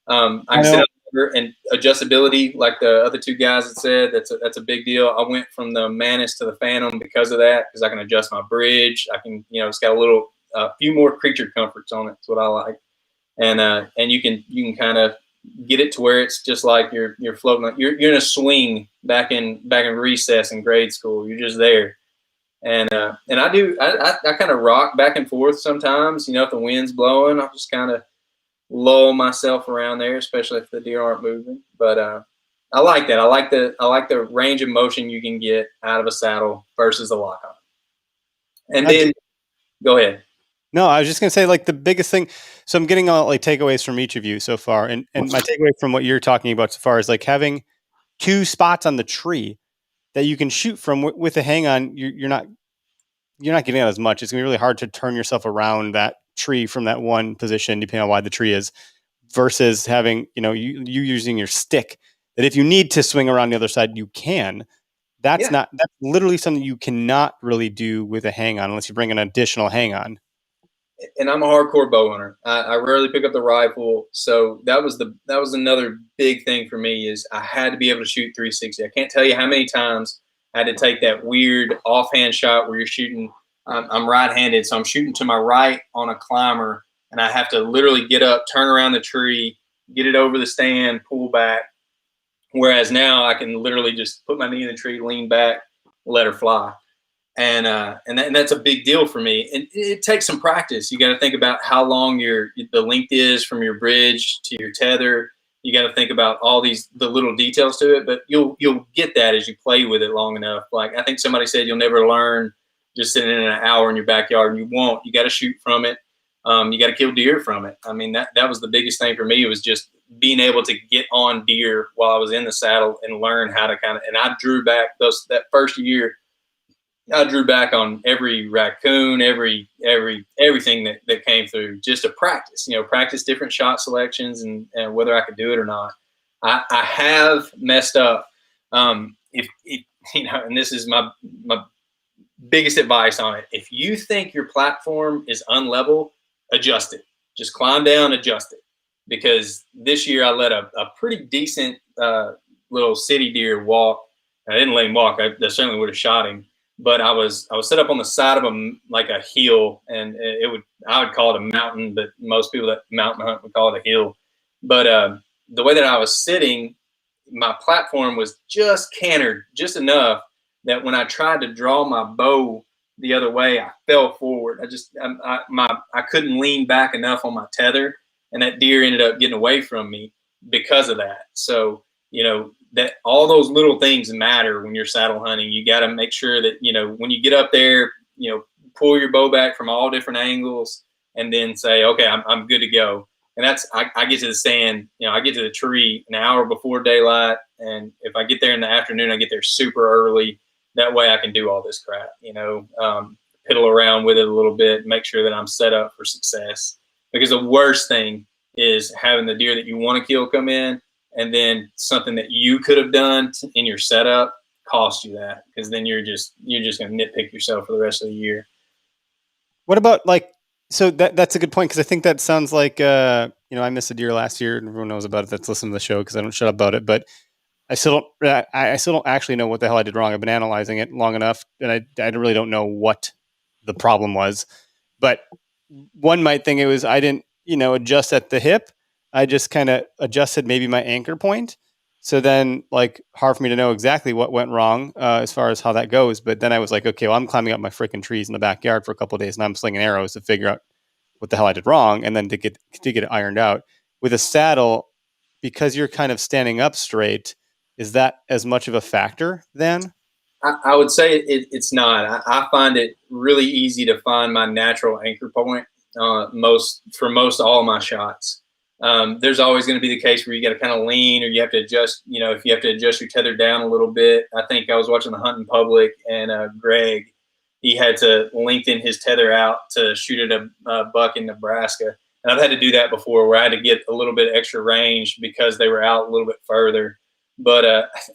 I can sit up and adjustability, like the other 2 guys had said, that's a big deal. I went from the Manus to the Phantom because of that, because I can adjust my bridge. I can, it's got a few more creature comforts on it. That's what I like. And you can kind of get it to where it's just like you're floating. You're in a swing back in recess in grade school. You're just there. And I kind of rock back and forth sometimes. If the wind's blowing, I'll just kind of lull myself around there, especially if the deer aren't moving. But I like that. I like the range of motion you can get out of a saddle versus a lock on. And then go ahead. No, I was just gonna say, like, the biggest thing. So I'm getting all like takeaways from each of you so far, and my takeaway from what you're talking about so far is like having 2 spots on the tree that you can shoot from with a hang on. You're not getting out as much. It's gonna be really hard to turn yourself around that tree from that one position, depending on why the tree is, versus having you using your stick, that if you need to swing around the other side, you can. That's literally something you cannot really do with a hang on unless you bring an additional hang on. And I'm a hardcore bow hunter. I rarely pick up the rifle, so that was another big thing for me, is I had to be able to shoot 360. I can't tell you how many times I had to take that weird offhand shot where you're shooting. I'm right-handed, so I'm shooting to my right on a climber, and I have to literally get up, turn around the tree, get it over the stand, pull back. Whereas now I can literally just put my knee in the tree, lean back, let her fly. And that's a big deal for me. And it takes some practice. You got to think about how long the length is from your bridge to your tether. You got to think about all the little details to it, but you'll get that as you play with it long enough. Like I think somebody said, you'll never learn just sitting in an hour in your backyard, and you won't. You got to shoot from it. You got to kill deer from it. I mean, that was the biggest thing for me. It was just being able to get on deer while I was in the saddle and learn how to and I drew back that first year. I drew back on every raccoon, everything that came through, just to practice, practice different shot selections and whether I could do it or not. I have messed up. If and this is my biggest advice on it. If you think your platform is unlevel, adjust it. Just climb down, adjust it. Because this year I let a pretty decent little city deer walk. I didn't let him walk. I certainly would have shot him. But I was set up on the side of a hill, and I would call it a mountain, but most people that mountain hunt would call it a hill. But the way that I was sitting, my platform was just cantered just enough that when I tried to draw my bow the other way, I fell forward. I couldn't lean back enough on my tether, and that deer ended up getting away from me because of that. So, that all those little things matter when you're saddle hunting. You got to make sure that, when you get up there, pull your bow back from all different angles and then say, okay, I'm good to go. And I get to the stand, I get to the tree an hour before daylight. And if I get there in the afternoon, I get there super early. That way I can do all this crap, piddle around with it a little bit, make sure that I'm set up for success. Because the worst thing is having the deer that you want to kill come in, and then something that you could have done in your setup cost you that, because then you're just going to nitpick yourself for the rest of the year. What about so that's a good point, because I think that sounds like I missed a deer last year, and everyone knows about it that's listening to the show because I don't shut up about it, but I still don't actually know what the hell I did wrong. I've been analyzing it long enough, and I really don't know what the problem was. But one might think it was I didn't adjust at the hip. I just kind of adjusted maybe my anchor point. So then, hard for me to know exactly what went wrong as far as how that goes. But then I was like, okay, well, I'm climbing up my freaking trees in the backyard for a couple of days, and I'm slinging arrows to figure out what the hell I did wrong, and then to get it ironed out. With a saddle, because you're kind of standing up straight, is that as much of a factor then? I would say it's not. I find it really easy to find my natural anchor point for most all of my shots. There's always going to be the case where you got to kind of lean, or you have to adjust, if you have to adjust your tether down a little bit. I think I was watching the Hunt in Public, and Greg, he had to lengthen his tether out to shoot at a buck in Nebraska. And I've had to do that before, where I had to get a little bit extra range because they were out a little bit further. But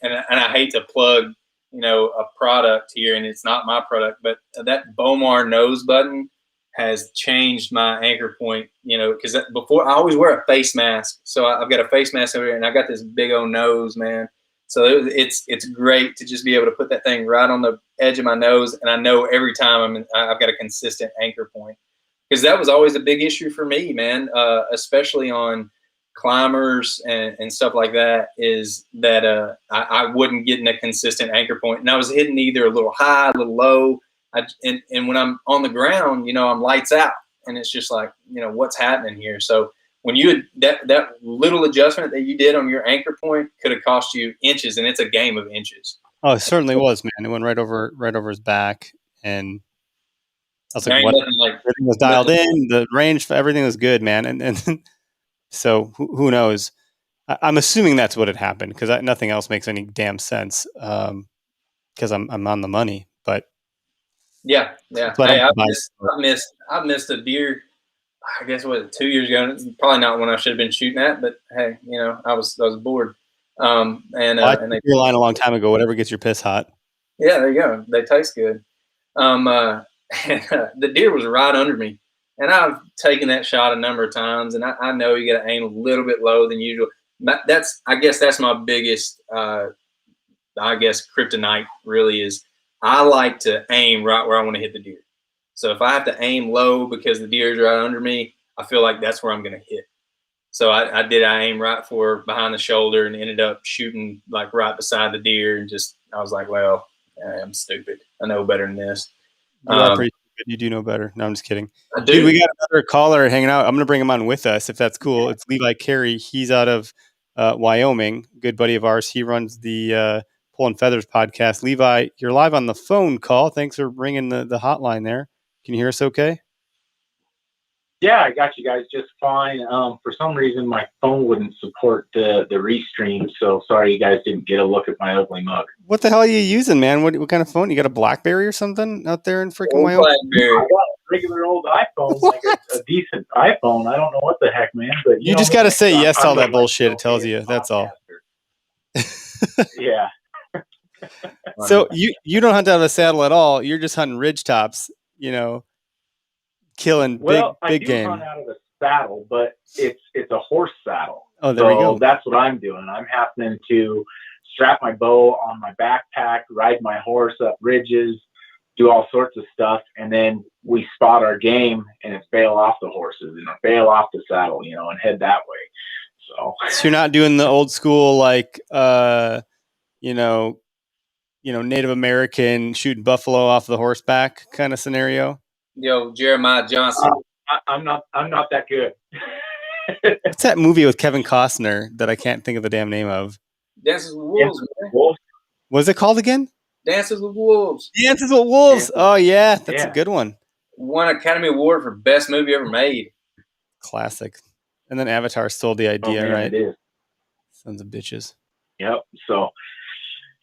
and I hate to plug, a product here, and it's not my product, but that Bomar nose button has changed my anchor point, because before I always wear a face mask. So I've got a face mask over here, and I got this big old nose, man. So it's great to just be able to put that thing right on the edge of my nose, and I know every time I've got a consistent anchor point, because that was always a big issue for me, man, especially on climbers and stuff like that, is that I wouldn't get in a consistent anchor point, and I was hitting either a little high, a little low. And when I'm on the ground, I'm lights out, and it's just like, what's happening here? So when you that little adjustment that you did on your anchor point could have cost you inches, and it's a game of inches. Oh, it certainly was, man. It went right over his back, and I was like, what? Everything was dialed in, the range, everything was good, man. And so who knows? I'm assuming that's what had happened, because nothing else makes any damn sense. Because I'm on the money, but yeah. Hey, I've missed a deer. I guess what, 2 years ago. It's probably not one I should have been shooting at, but hey, I was bored. I took your line a long time ago. Whatever gets your piss hot. Yeah, there you go. They taste good. The deer was right under me, and I've taken that shot a number of times, and I know you got to aim a little bit lower than usual. I guess that's my biggest, kryptonite really is. I like to aim right where I want to hit the deer. So if I have to aim low because the deer is right under me, I feel like that's where I'm going to hit. So I aim right for behind the shoulder, and ended up shooting right beside the deer, and I was like, well, I'm stupid. I know better than this. You are pretty stupid. You do know better. No, I'm just kidding. Dude, we got another caller hanging out. I'm going to bring him on with us if that's cool. It's Levi Carey. He's out of Wyoming, good buddy of ours. He runs the Pull and Feathers podcast. Levi, you're live on the phone call. Thanks for ringing the hotline there. Can you hear us okay? Yeah, I got you guys just fine. For some reason, my phone wouldn't support the restream, so sorry you guys didn't get a look at my ugly mug. What the hell are you using, man? What kind of phone? You got a BlackBerry or something out there in freaking Wyoming? I got a regular old iPhone, like a decent iPhone. I don't know what the heck, man. But you just got to say yes to all that bullshit it tells you. That's all. Yeah. So you don't hunt out of a saddle at all. You're just hunting ridge tops, killing big game. I do hunt out of a saddle, but it's a horse saddle. Oh, there we go. That's what I'm doing. I'm happening to strap my bow on my backpack, ride my horse up ridges, do all sorts of stuff, and then we spot our game, and it's bail off the horses and bail off the saddle, and head that way. So you're not doing the old school Native American shooting buffalo off the horseback kind of scenario? Yo, Jeremiah Johnson. I'm not that good. What's that movie with Kevin Costner that I can't think of the damn name of? Dances with Wolves, man. What's it called again? Dances with Wolves. Dances with Wolves. Oh yeah, that's a good one. Won Academy Award for best movie ever made. Classic. And then Avatar stole the idea, right? It is. Sons of bitches. Yep. So,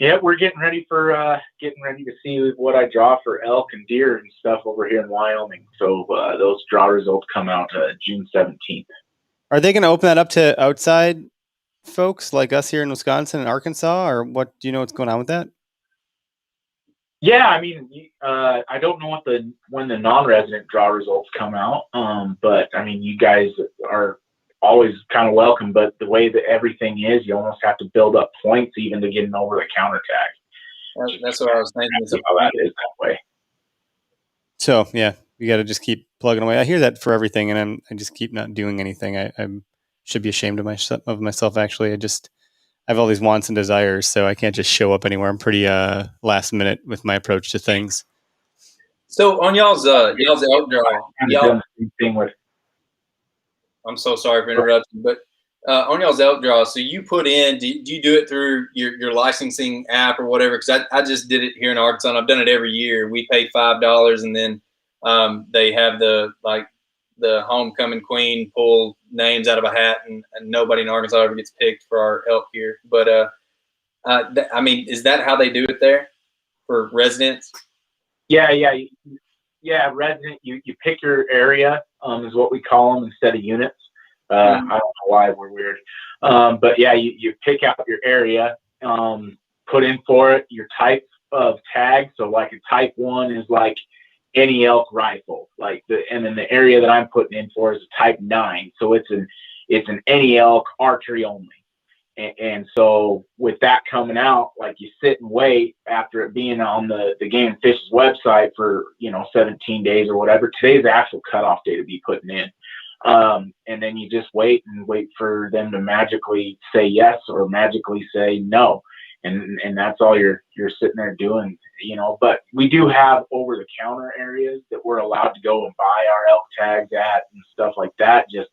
we're getting ready to see what I draw for elk and deer and stuff over here in Wyoming. So those draw results come out June 17th. Are they going to open that up to outside folks like us here in Wisconsin and Arkansas, or what? Do you know what's going on with that? Yeah, I mean, I don't know when the non-resident draw results come out, but I mean, you guys are always kind of welcome. But the way that everything is, you almost have to build up points even to get an over-the-counter tag. That's what I was thinking. How that is that way. So yeah, you got to just keep plugging away. I hear that for everything, and I just keep not doing anything. I should be ashamed of myself. Actually, I have all these wants and desires, so I can't just show up anywhere. I'm pretty last minute with my approach to things. So on y'all's elk draw, I'm so sorry for interrupting, but on y'all's elk draw, so you put in, do you do it through your licensing app or whatever? Because I just did it here in Arkansas, and I've done it every year. We pay $5, and then they have the homecoming queen pull names out of a hat, and nobody in Arkansas ever gets picked for our elk here. But I mean, is that how they do it there for residents? Yeah. Resident, you pick your area, is what we call them instead of units. I don't know why we're weird. But yeah, you pick out your area, put in for it your type of tag. So like a type 1 is like any elk rifle, and then the area that I'm putting in for is a type 9. So it's an any elk archery only. And so with that coming out, you sit and wait after it being on the Game and Fish's website for 17 days or whatever. Today's the actual cutoff day to be putting in, and then you just wait for them to magically say yes or magically say no, and that's all you're sitting there doing. But we do have over the counter areas that we're allowed to go and buy our elk tags at and stuff like that. Just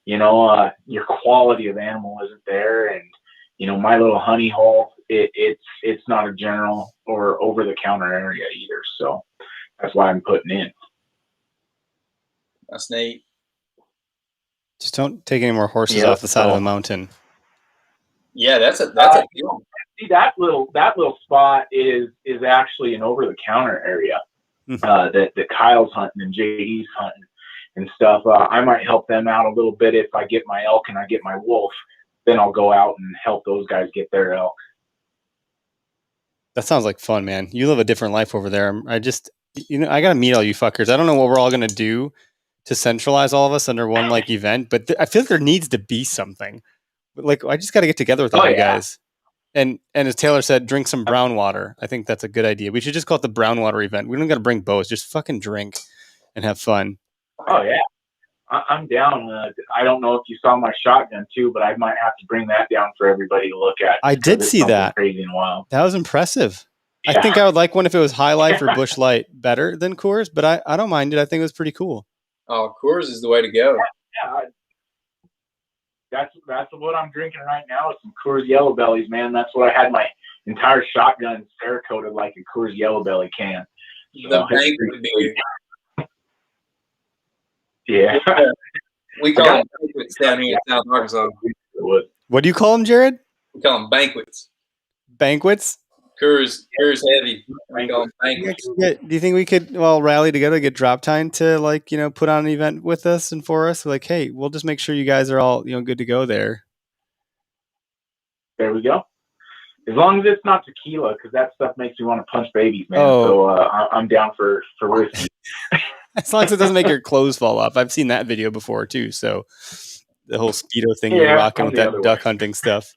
your quality of animal isn't there, and my little honey hole, it's not a general or over the counter area either. So that's why I'm putting in. That's neat. Just don't take any more horses off the side of the mountain. Yeah, that's a deal. See, that little spot is actually an over the counter area that Kyle's hunting and JD's hunting and stuff. I might help them out a little bit if I get my elk and I get my wolf. Then I'll go out and help those guys get their elk. That sounds like fun, man. You live a different life over there. I just, I got to meet all you fuckers. I don't know what we're all going to do to centralize all of us under one event, but I feel like there needs to be something. I just got to get together with all you guys. And as Taylor said, drink some brown water. I think that's a good idea. We should just call it the brown water event. We don't got to bring bows. Just fucking drink and have fun. Oh, yeah. I'm down. I don't know if you saw my shotgun, too, but I might have to bring that down for everybody to look at. I did see that. Crazy and wild. That was impressive. Yeah. I think I would like one if it was High Life or Bush Light better than Coors, but I don't mind it. I think it was pretty cool. Oh, Coors is the way to go. Yeah. That's what I'm drinking right now. Is some Coors Yellow Bellies, man. That's what I had my entire shotgun Cerakoted like a Coors Yellow Belly can. So the banquet beer. Yeah. We call them banquets down here in South Arkansas. What do you call them, Jared? We call them banquets. Banquets? Coors heavy. We call them banquets. Do you think we could rally together, get Drop Time to put on an event with us and for us? Hey, we'll just make sure you guys are all good to go there. There we go. As long as it's not tequila, because that stuff makes me want to punch babies, man. Oh. So I'm down for whiskey. As long as it doesn't make your clothes fall off. I've seen that video before too. So the whole Speedo thing you're rocking with that duck hunting stuff.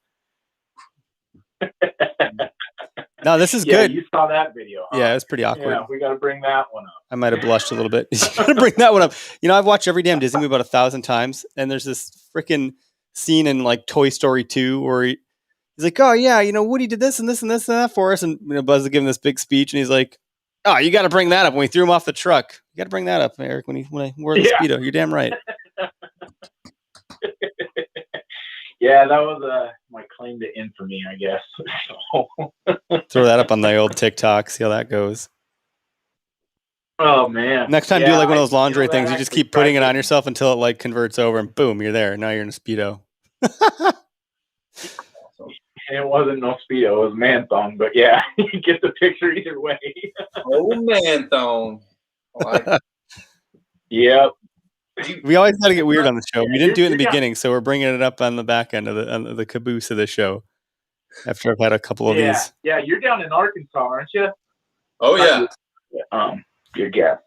No, this is good. You saw that video. Huh? Yeah, it's pretty awkward. Yeah, we got to bring that one up. I might have blushed a little bit. You got to bring that one up. I've watched every damn Disney movie about 1,000 times, and there's this freaking scene in Toy Story 2 where he's He's like, oh yeah, Woody did this and this and this and that for us, and Buzz is giving this big speech, and he's like, oh, you got to bring that up when we threw him off the truck. You got to bring that up, Eric, when I wore the Speedo. You're damn right. Yeah, that was my claim to infamy, I guess. Throw that up on the old TikTok. See how that goes. Oh man! Next time, do like one of those lingerie things. You just keep putting it on yourself until it like converts over, and boom, you're there. Now you're in a Speedo. It wasn't no Speedo; it was man thong. But yeah, you get the picture either way. Oh, man thong. Yep. We always got to get weird on the show. We didn't do it in the beginning, so we're bringing it up on the back end of the caboose of the show. After I've had a couple of these. Yeah, you're down in Arkansas, aren't you? Oh yeah. Good guess.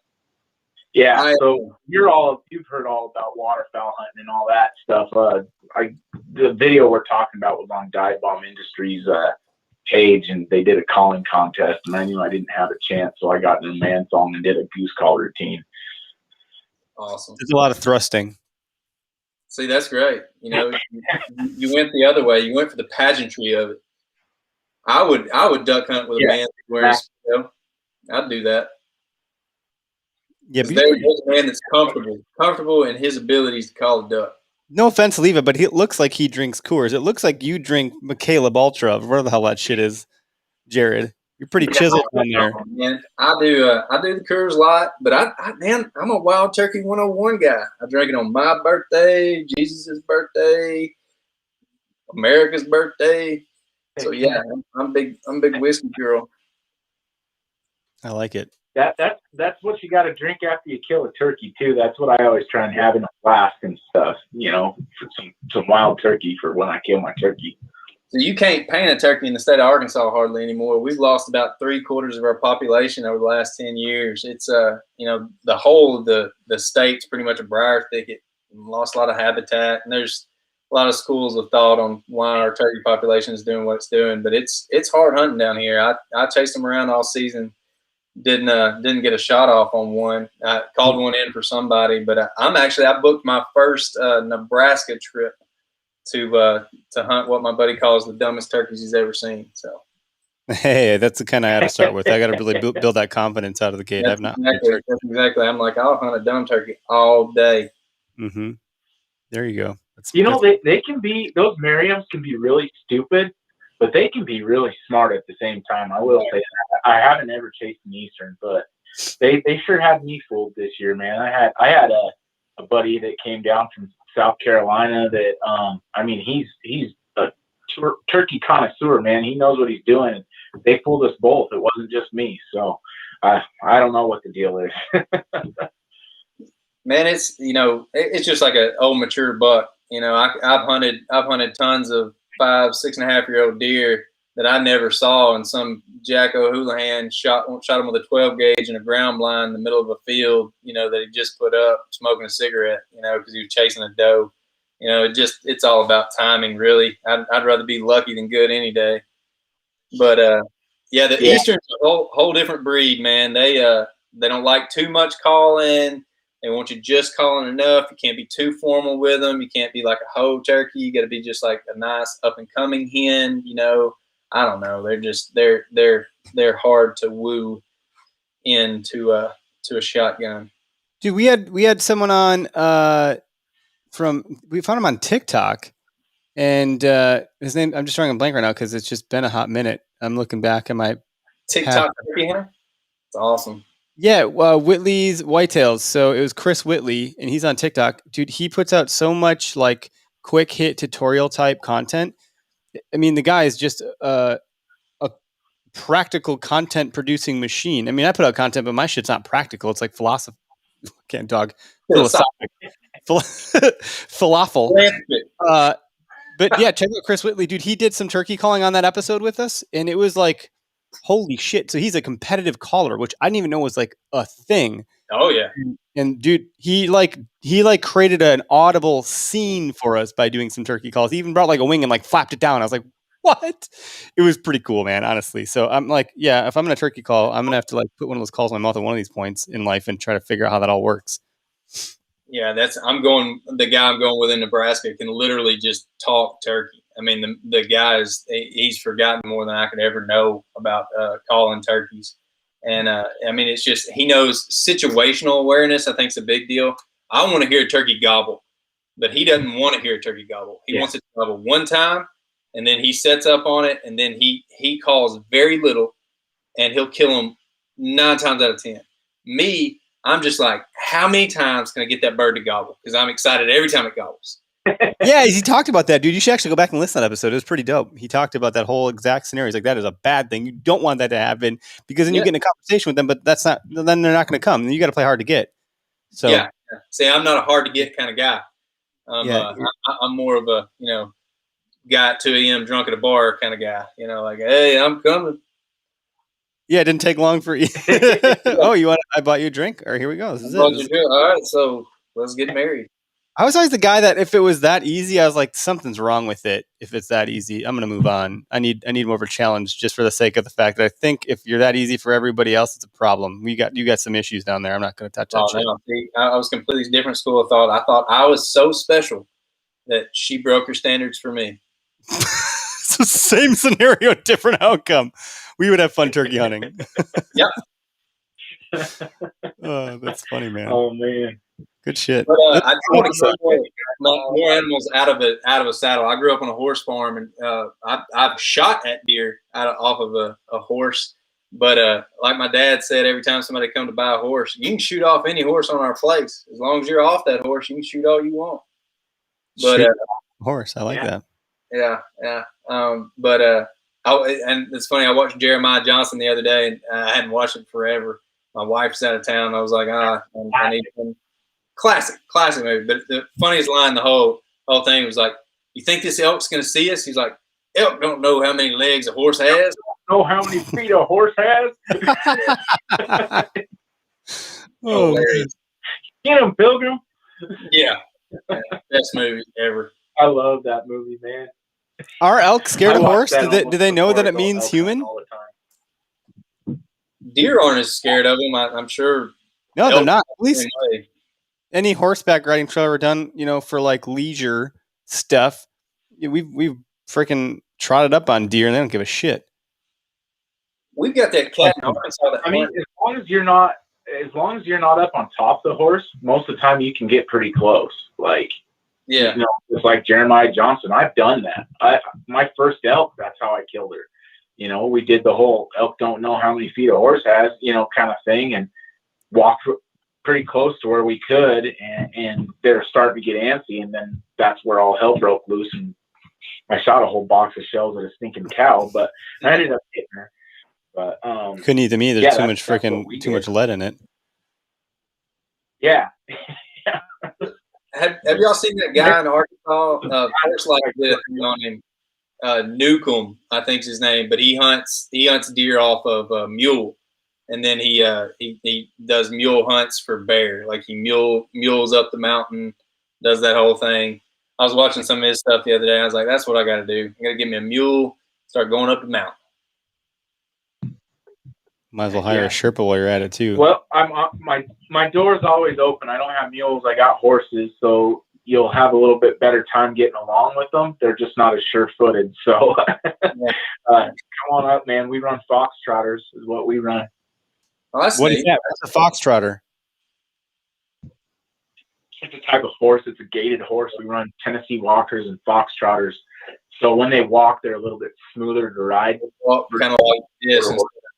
Yeah, so you've heard all about waterfowl hunting and all that stuff. The video we're talking about was on Dive Bomb Industries page, and they did a calling contest, and I knew I didn't have a chance, so I got in a man thong and did a goose call routine. Awesome. There's a lot of thrusting. See, that's great. You went the other way. You went for the pageantry of it. I would duck hunt with a man wearing a Speedo. I'd do that. Yeah, but there's a man that's comfortable in his abilities to call a duck. No offense, Leva, but it looks like he drinks Coors. It looks like you drink Michelob Ultra, whatever the hell that shit is, Jared. You're pretty chiseled on there. Man, I do the Coors Light, but I'm a Wild Turkey 101 guy. I drink it on my birthday, Jesus' birthday, America's birthday. So yeah, I'm big whiskey girl. I like it. That's what you got to drink after you kill a turkey too. That's what I always try and have in a flask and stuff. Some wild turkey for when I kill my turkey. So you can't paint a turkey in the state of Arkansas hardly anymore. We've lost about 3/4 of our population over the last 10 years. It's the whole of the state's pretty much a briar thicket. We lost a lot of habitat, and there's a lot of schools of thought on why our turkey population is doing what it's doing. But it's hard hunting down here. I chased them around all season. Didn't get a shot off on one. I called one in for somebody, but I booked my first Nebraska trip to hunt what my buddy calls the dumbest turkeys he's ever seen. So, hey, that's the kind I had to start with. I got to really build that confidence out of the gate. That's exactly. I'm like, I'll hunt a dumb turkey all day. Mm-hmm. There you go. They can be, those Merriams can be really stupid, but they can be really smart at the same time. I will say that. I haven't ever chased an Eastern, but they sure had me fooled this year, man. I had a buddy that came down from South Carolina that he's a turkey connoisseur, man. He knows what he's doing. They fooled us both. It wasn't just me. So I don't know what the deal is. Man, it's just like an old mature buck. I've hunted tons of 5, 6.5-year-old deer that I never saw, and some Jack O'Houlihan shot him with a 12 gauge in a ground blind in the middle of a field, that he just put up smoking a cigarette, because he was chasing a doe. It's all about timing, really. I'd rather be lucky than good any day. But Eastern's a whole different breed, man. They don't like too much calling. They want you just calling enough. You can't be too formal with them. You can't be like a hoe turkey. You got to be just like a nice up and coming hen. I don't know. They're hard to woo into a shotgun. Dude, we had someone on we found him on TikTok, and his name, I'm just drawing a blank right now because it's just been a hot minute. I'm looking back at my TikTok turkey hunter. It's awesome. Yeah, Whitley's Whitetails. So it was Chris Whitley, and he's on TikTok. Dude, he puts out so much like quick hit tutorial type content. I mean, the guy is just a practical content producing machine. I mean, I put out content, but my shit's not practical. It's like philosophy. Can't talk. Philosophic. Falafel. But yeah, check out Chris Whitley, dude. He did some turkey calling on that episode with us, and it was like, holy shit. So he's a competitive caller, which I didn't even know was like a thing. Oh yeah. And dude, he created an audible scene for us by doing some turkey calls. He even brought like a wing and like flapped it down. I was like, what? It was pretty cool, man, honestly. So I'm like, yeah, if I'm going to turkey call, I'm going to have to like put one of those calls in my mouth at one of these points in life and try to figure out how that all works. Yeah, the guy I'm going with in Nebraska can literally just talk turkey. I mean, the guy he's forgotten more than I could ever know about calling turkeys. And I mean, it's just he knows situational awareness. I think is a big deal. I want to hear a turkey gobble, but he doesn't want to hear a turkey gobble. He wants it to gobble one time, and then he sets up on it, and then he calls very little, and he'll kill him 9 times out of 10. Me, I'm just like, how many times can I get that bird to gobble? Because I'm excited every time it gobbles. Yeah, he talked about that, dude. You should actually go back and listen to that episode. It was pretty dope. He talked about that whole exact scenario. He's like, that is a bad thing. You don't want that to happen because then you get in a conversation with them, but then they're not going to come. And you got to play hard to get. So yeah. See, I'm not a hard to get kind of guy. I'm more of a, guy at 2 a.m. drunk at a bar kind of guy, like, hey, I'm coming. Yeah, it didn't take long for you. Oh, I bought you a drink? Or here we go. This is it. All right, so let's get married. I was always the guy that if it was that easy, I was like, something's wrong with it. If it's that easy, I'm going to move on. I need more of a challenge just for the sake of the fact that I think if you're that easy for everybody else, it's a problem. You got some issues down there. I'm not going to touch that shit. No. See, I was completely different school of thought. I thought I was so special that she broke her standards for me. So same scenario, different outcome. We would have fun turkey hunting. Yep. Oh, that's funny, man. Oh man, good shit. But I do want to keep more animals out of a saddle. I grew up on a horse farm, and I've shot at deer off of a horse. But like my dad said, every time somebody come to buy a horse, you can shoot off any horse on our place as long as you're off that horse. You can shoot all you want. But horse, I like that. Yeah. And it's funny. I watched Jeremiah Johnson the other day, and I hadn't watched it forever. My wife's out of town. I was like, I need one. Classic movie. But the funniest line, the whole thing was like, "You think this elk's gonna see us?" He's like, "Elk don't know how many legs a horse has. Know how many feet a horse has." Oh, Get him, Pilgrim. Yeah, best movie ever. I love that movie, man. Are elk scared of horse? Do they know that it means human? Deer aren't as scared of them. I'm sure. No, they're not. At least any horseback riding trail ever done, for like leisure stuff, we've freaking trotted up on deer and they don't give a shit. We've got that cat in Arkansas. I mean, as long as you're not up on top of the horse, most of the time you can get pretty close. Like, yeah, it's like Jeremiah Johnson. I've done that. My first elk, that's how I killed her. We did the whole elk don't know how many feet a horse has, kind of thing, and walked pretty close to where we could, and they're starting to get antsy, and then that's where all hell broke loose, and I shot a whole box of shells at a stinking cow, but I ended up hitting her. But couldn't eat them either. Yeah, too much lead in it. Yeah. Have y'all seen that guy in Arkansas? First, like on him, Newcomb, I think's his name, but he hunts deer off of a mule, and then he does mule hunts for bear. Like he mules up the mountain, does that whole thing. I was watching some of his stuff the other day. And I was like, that's what I got to do. I got to get me a mule, start going up the mountain. Might as well hire a Sherpa while you're at it too. Well, my door's always open. I don't have mules. I got horses, so you'll have a little bit better time getting along with them. They're just not as sure-footed. So come on up, man. We run fox trotters is what we run. Oh, what is that? What's a fox trotter? It's a type of horse. It's a gated horse. We run Tennessee walkers and fox trotters. So when they walk, they're a little bit smoother to ride. Well, kind of like this.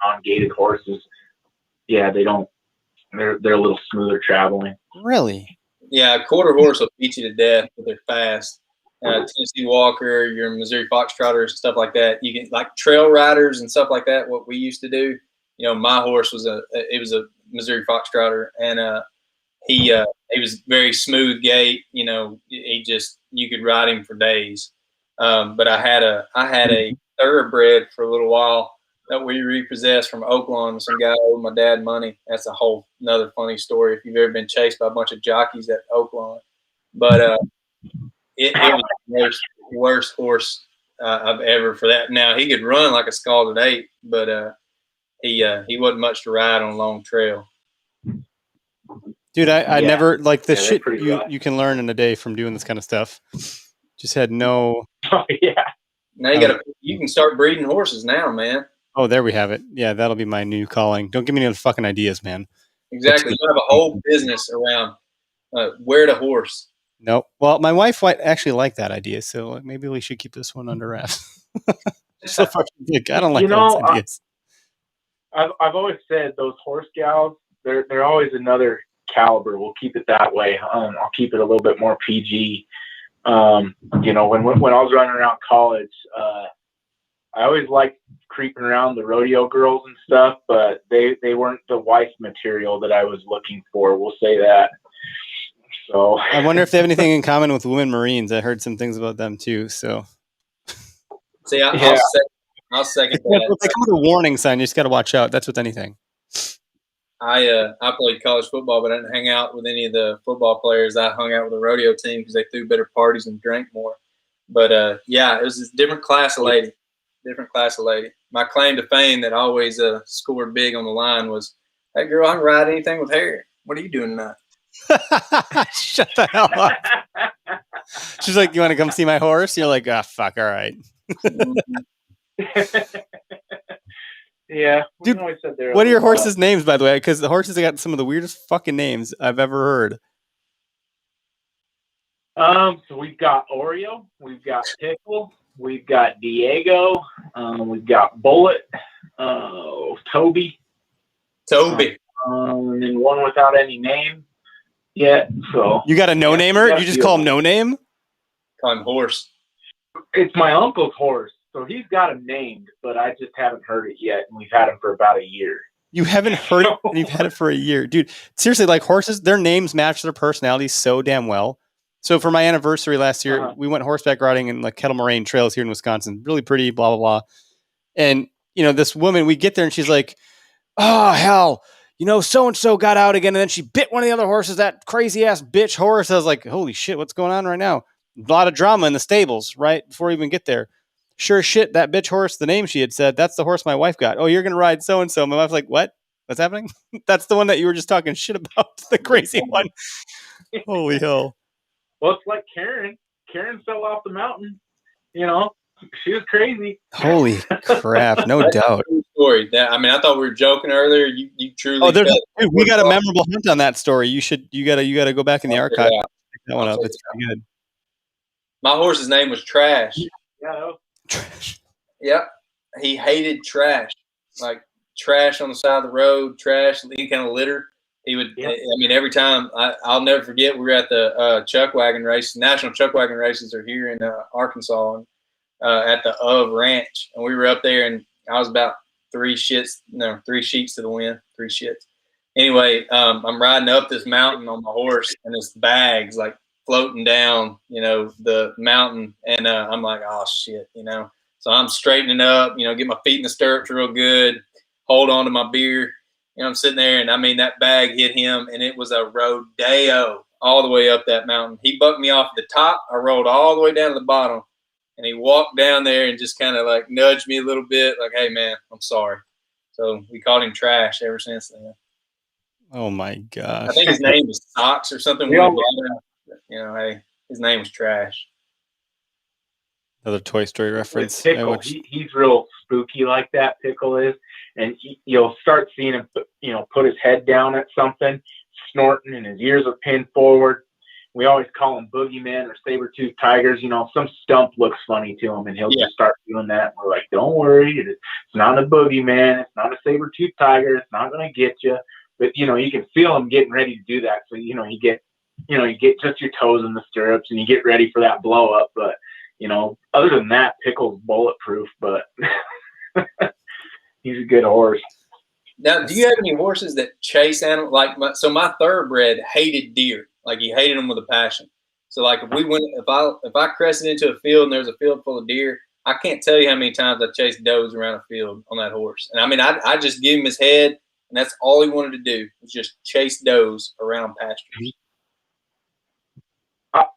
Non-gated horses. Yeah, they don't. They're a little smoother traveling. Really? Yeah, a quarter horse will beat you to death, but they're fast. Tennessee Walker, your Missouri Foxtrotters, stuff like that. You can like trail riders and stuff like that. What we used to do, my horse was a Missouri Foxtrotter, and he was very smooth gait. You could ride him for days. But I had a thoroughbred for a little while that we repossessed from Oakland. Some guy owed my dad money. That's a whole another funny story if you've ever been chased by a bunch of jockeys at Oakland. But it was the worst horse I've ever for that. Now he could run like a scalded ape, but he wasn't much to ride on a long trail. Dude, I never like the shit you can learn in a day from doing this kind of stuff. Just had no Oh yeah. Now you can start breeding horses now, man. Oh, there we have it. Yeah, that'll be my new calling. Don't give me any fucking ideas, man. Exactly. You have a whole business around where to horse. Nope. Well, my wife might actually like that idea, so maybe we should keep this one under wraps. So fucking big. I don't like those ideas. I've always said those horse gals, they're always another caliber. We'll keep it that way. I'll keep it a little bit more PG. You know, when I was running around college, I always liked creeping around the rodeo girls and stuff, but they weren't the wife material that I was looking for. We'll say that. So I wonder if they have anything in common with women Marines. I heard some things about them too. So see, I'll second that. They come with a warning sign. You just got to watch out. That's with anything. I played college football, but I didn't hang out with any of the football players. I hung out with the rodeo team because they threw better parties and drank more. But yeah, it was a different class of lady. Different class of lady. My claim to fame that always scored big on the line was, "Hey girl, I can ride anything with hair. What are you doing tonight?" Shut the hell up. She's like, "You want to come see my horse?" You're like, "Ah, fuck, all right." Yeah, dude. What are your horses' names, by the way? Because the horses have got some of the weirdest fucking names I've ever heard. So we've got Oreo, we've got Pickle, we've got Diego, we've got Bullet, Toby, and then one without any name yet. So you got a no-namer? You just call him No Name? Call him Horse. It's my uncle's horse, so he's got him named, but I just haven't heard it yet, and we've had him for about a year. You haven't heard it, and you've had it for a year, dude. Seriously, like horses, their names match their personalities so damn well. So for my anniversary last year, we went horseback riding in like Kettle Moraine trails here in Wisconsin. Really pretty, blah, blah, blah. And, you know, this woman, we get there and she's like, "Oh, hell, you know, so-and-so got out again. And then she bit one of the other horses, that crazy ass bitch horse." I was like, holy shit, what's going on right now? A lot of drama in the stables right before we even get there. Sure as shit, that bitch horse, the name she had said, that's the horse my wife got. "Oh, you're going to ride so-and-so." My wife's like, "What? What's happening?" That's the one that you were just talking shit about. The crazy one. Holy hell. Well, it's like Karen. Karen fell off the mountain. You know, she was crazy. Holy crap! No doubt. Story. I mean, I thought we were joking earlier. You truly. Oh, dude, we got a memorable hunt on that story. You gotta go back in the archive. Pick that one up. It's pretty good. My horse's name was Trash. Yeah. Trash. Yep. He hated trash, like trash on the side of the road, trash, any kind of litter. He would. Yep. I mean, every time I'll never forget. We were at the chuck wagon race. National chuck wagon races are here in Arkansas, and at the Ranch, and we were up there, and I was about 3 sheets to the wind, 3 shits. Anyway, I'm riding up this mountain on my horse, and this bag's like floating down, you know, the mountain, and I'm like, oh shit, you know. So I'm straightening up, you know, get my feet in the stirrups real good, hold on to my beer. You know, I'm sitting there, and I mean, that bag hit him, and it was a rodeo all the way up that mountain. He bucked me off at the top. I rolled all the way down to the bottom, and he walked down there and just kind of like nudged me a little bit, like, "Hey, man, I'm sorry." So we called him Trash ever since then. Oh, my gosh. I think his name was Socks or something. You know, hey, his name was Trash. Another Toy Story reference. Pickle, he's real spooky like that, Pickle is. And you'll start seeing him, you know, put his head down at something, snorting, and his ears are pinned forward. We always call him Boogeyman or Saber-Tooth Tigers. You know, some stump looks funny to him, and he'll just start doing that. We're like, "Don't worry, it's not a Boogeyman. It's not a Saber-Tooth Tiger. It's not going to get you." But, you know, you can feel him getting ready to do that. So, you know, you get just your toes in the stirrups, and you get ready for that blow up. But, you know, other than that, Pickle's bulletproof, but he's a good horse. Now, do you have any horses that chase animals? Like, my thoroughbred hated deer. Like, he hated them with a passion. So, like, if I crested into a field and there's a field full of deer, I can't tell you how many times I chased does around a field on that horse. And I mean, I just give him his head, and that's all he wanted to do was just chase does around pastures.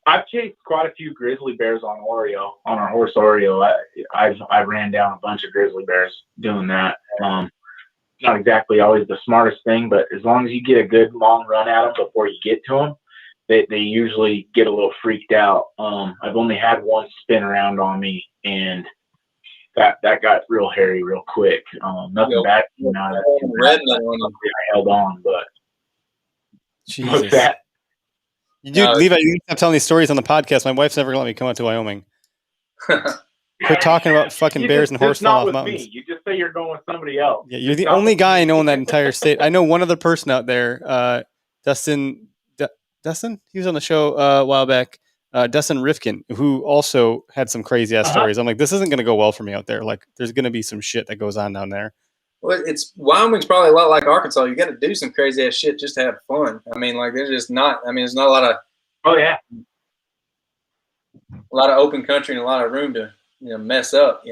I've chased quite a few grizzly bears on Oreo, on our horse Oreo. I ran down a bunch of grizzly bears doing that. Not exactly always the smartest thing, but as long as you get a good long run at them before you get to them, they usually get a little freaked out. I've only had one spin around on me, and that got real hairy real quick. Nothing bad came out of it. I held on, but Jesus. what's that? Dude, Levi, you stop telling these stories on the podcast. My wife's never gonna let me come out to Wyoming. Quit talking about fucking bears and horse falling off mountains. Me. You just say you're going with somebody else. Yeah, you're the only guy I know in that entire state. I know one other person out there, Dustin. Dustin, he was on the show a while back. Dustin Rifkin, who also had some crazy ass stories. I'm like, this isn't going to go well for me out there. Like, there's going to be some shit that goes on down there. Well, Wyoming's probably a lot like Arkansas. You got to do some crazy ass shit just to have fun. I mean, like, there's not a lot of. Oh yeah. A lot of open country and a lot of room to mess up.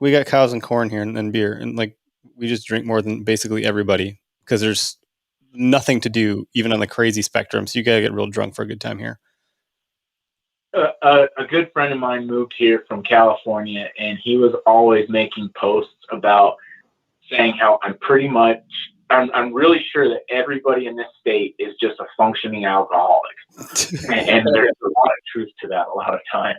We got cows and corn here and beer, and like we just drink more than basically everybody because there's nothing to do even on the crazy spectrum. So you gotta get real drunk for a good time here. A good friend of mine moved here from California, and he was always making posts about saying how I'm really sure that everybody in this state is just a functioning alcoholic. and there's a lot of truth to that a lot of times.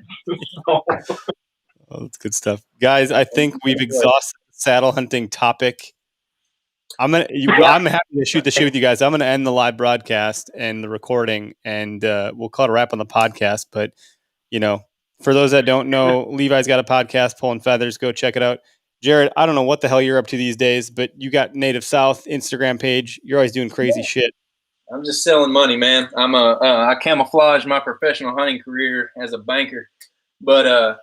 Oh, that's good stuff. Guys, I think we've exhausted the saddle hunting topic. I'm happy to shoot the shit with you guys. I'm going to end the live broadcast and the recording, and we'll call it a wrap on the podcast. But, for those that don't know, Levi's got a podcast, Pulling Feathers. Go check it out. Jared, I don't know what the hell you're up to these days, but you got Native South Instagram page. You're always doing crazy shit. I'm just selling money, man. I camouflage my professional hunting career as a banker, but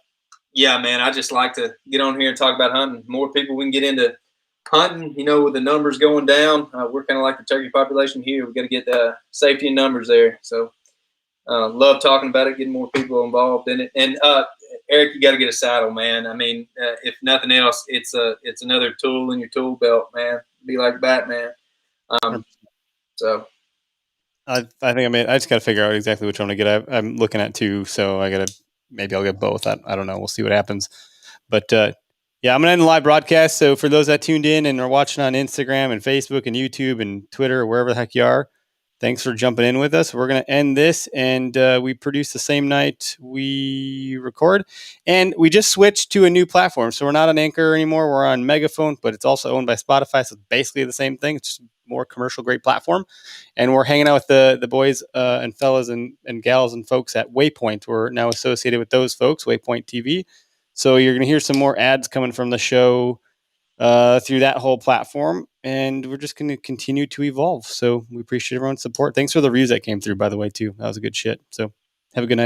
yeah, man, I just like to get on here and talk about hunting. More people we can get into hunting. With the numbers going down, we're kind of like the turkey population here. We got to get safety in numbers there. So love talking about it, getting more people involved in it. And Eric, you got to get a saddle, man. I mean, if nothing else, it's another tool in your tool belt, man. Be like Batman. So. I think I just got to figure out exactly which one to get. I'm looking at two, so maybe I'll get both. I don't know. We'll see what happens. But yeah, I'm going to end the live broadcast. So for those that tuned in and are watching on Instagram and Facebook and YouTube and Twitter or wherever the heck you are, thanks for jumping in with us. We're going to end this, and we produce the same night we record. And we just switched to a new platform. So we're not on Anchor anymore. We're on Megaphone, but it's also owned by Spotify. So it's basically the same thing. It's just more commercial grade platform. And we're hanging out with the boys and fellas and gals and folks at Waypoint. We're now associated with those folks, Waypoint TV. So you're going to hear some more ads coming from the show through that whole platform. And we're just going to continue to evolve. So we appreciate everyone's support. Thanks for the reviews that came through, by the way, too. That was a good shit. So have a good night.